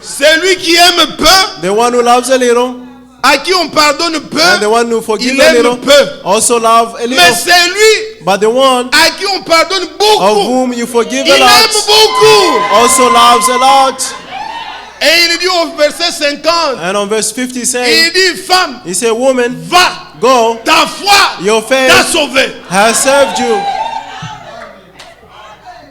Celui qui aime peu, The one who loves a little, à qui on pardonne peu, and the one who forgives il a aime little, peu. also love a Mais little. c'est lui But the one à qui on pardonne of beaucoup, whom you forgive il a aime lot, beaucoup. also loves a lot. Et il dit au verset 50, And on verse 50 il saying, dit, femme, he said, woman, va, go, ta foi your faith t'a sauvé. has served you.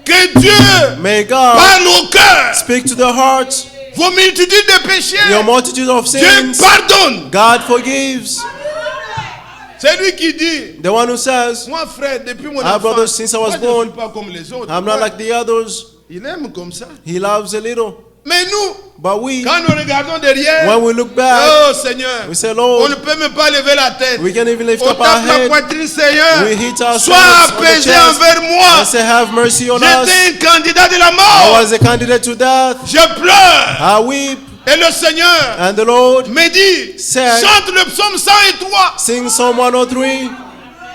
Que Dieu May God parle au cœur. speak to the heart, Vos multitudes de péchés, your multitude of Dieu sins. pardonne. God forgives. C'est lui qui dit, The one who says, moi frère, depuis mon our brother, enfance, since I was moi, je ne born, suis pas comme les autres. I'm not like the others. Il aime comme ça. He loves a little. Mais nous, But we, quand nous regardons derrière, when we look back, oh Seigneur, we say, on Lord, ne peut même pas lever la tête. we can't even lift On up our tape la head. poitrine, Seigneur. We hit ourselves Sois on the apaisé chest envers moi. and say, have mercy on us. J'étais un candidat de la I mort. was a candidate to death. Je pleure. I weep. Et le Seigneur And the Lord me dit, said, chante le psaume 103. sing Psalm 103.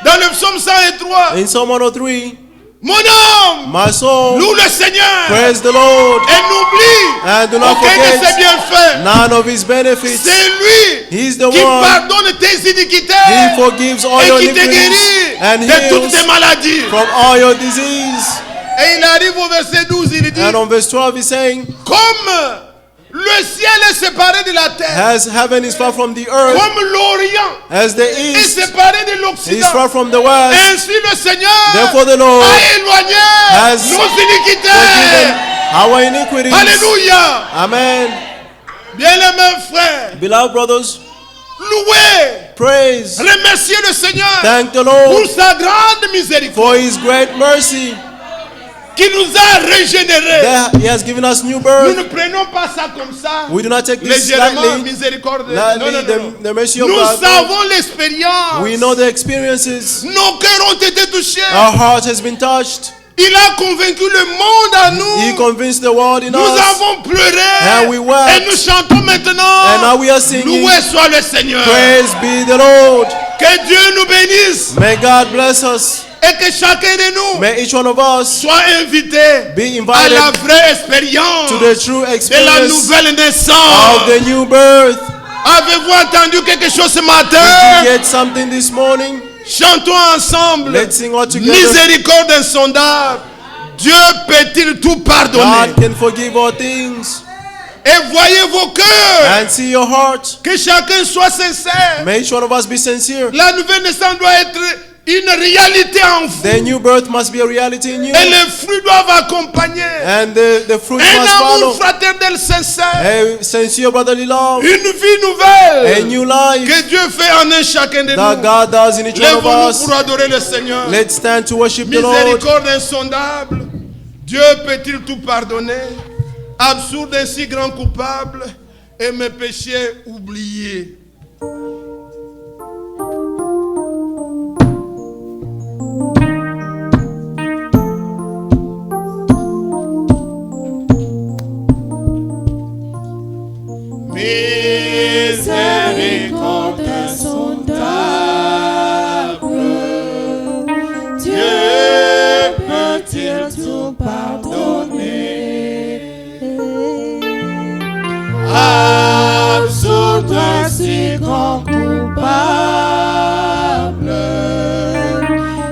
Dans le psaume 103, In Psalm 103, mon âme my soul, loue le Seigneur praise the Lord, et n'oublie and do not aucun de ses forget bienfaits. none of his benefits. C'est lui He's the qui one. pardonne tes iniquités He forgives all your et qui te iniquities guérit and de toutes tes heals maladies. from all your disease. Et il arrive au verset 12, il dit, And on verse 12, he's saying, comme le ciel est séparé de la terre, as heaven is far from the earth, comme l'Orient as the est east séparé de is l'Occident, far from the west, ainsi le Seigneur therefore the Lord a éloigné has nos iniquités. forgiven our iniquities. Alléluia. Amen. Bien-aimés frères, Beloved brothers, louez, praise, remerciez le Seigneur thank the pour Lord sa grande miséricorde for his great mercy qui nous a régénérés. that he has given us new Nous birth. ne prenons pas ça comme ça, We do not take this légèrement, lightly. miséricorde. Lightly, Non, non, non, non. the mercy of Nous God. avons l'expérience. We know the experiences. Nos cœurs ont été touchés. Our heart has been touched. Il a convaincu le monde à nous. He convinced the world in Nous us. avons pleuré. And we wept. Et nous chantons maintenant. And now we are singing, Loué soit le Seigneur. praise be the Lord. Que Dieu nous bénisse. May God bless us. Et que chacun de nous May each one of us soit invité be à la invited vraie expérience to the true de la experience nouvelle of naissance. the new birth. Avez-vous entendu quelque chose ce Did matin? you get something this morning? Chantons ensemble. Let's sing all together. Miséricorde insondable. Dieu peut-il tout pardonner? God can forgive all things. Et voyez vos cœurs. And see your heart. Que chacun soit sincère. May each one of us be sincere. La nouvelle naissance doit être une réalité en vous. The new birth must be a reality in you. Et les fruits doivent accompagner. And the fruit Un must amour follow. fraternel sincère. A sincere brotherly love. Une vie nouvelle. A new life Que Dieu fait en un chacun de that nous. God does in each one of Lèvons-nous us. pour adorer le Seigneur. Let's stand to worship the Lord. Miséricorde insondable. Dieu peut-il tout pardonner? Absurde et si grand coupable et mes péchés oubliés. Miséricorde grand coupable.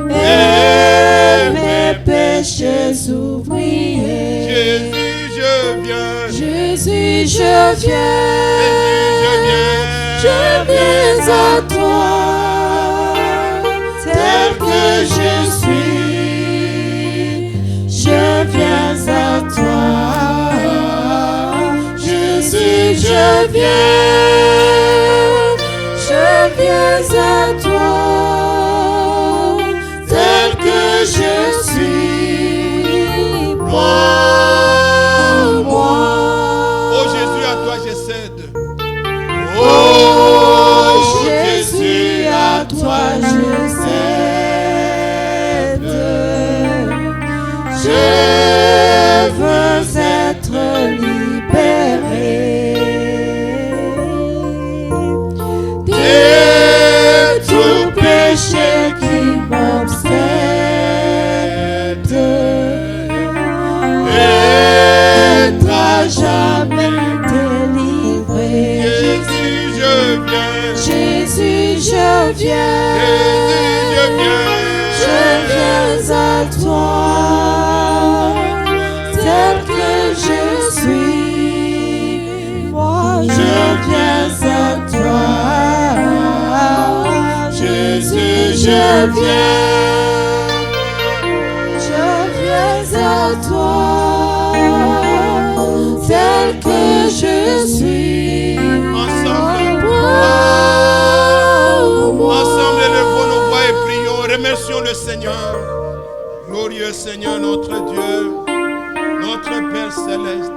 Et Mes péchés oubliés. Jésus, je viens. Jésus, je viens. Je viens à toi, tel que je suis. Je viens à toi. Jésus, je viens à toi, tel que je suis. Prends-moi. Oh Jésus, à toi je cède. Oh Jésus, à toi je cède. Je veux être libéré de tout péché qui m'obsède. Être à jamais délivré. Jésus, je viens. Jésus, je viens. Je viens à toi, tel que je suis. Moi, je viens à toi. Jésus, je viens à toi, tel que je suis. Ensemble, élevons nos voix et prions. Remercions le Seigneur. Glorieux Seigneur, notre Dieu, notre Père Céleste.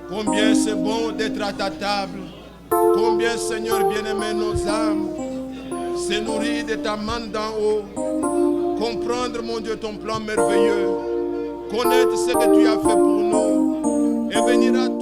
Combien c'est bon d'être à ta table. Combien, Seigneur bien-aimé, nos âmes se nourrir de ta main d'en haut. Comprendre, mon Dieu, ton plan merveilleux. Connaître ce que tu as fait pour nous. Et venir à toi.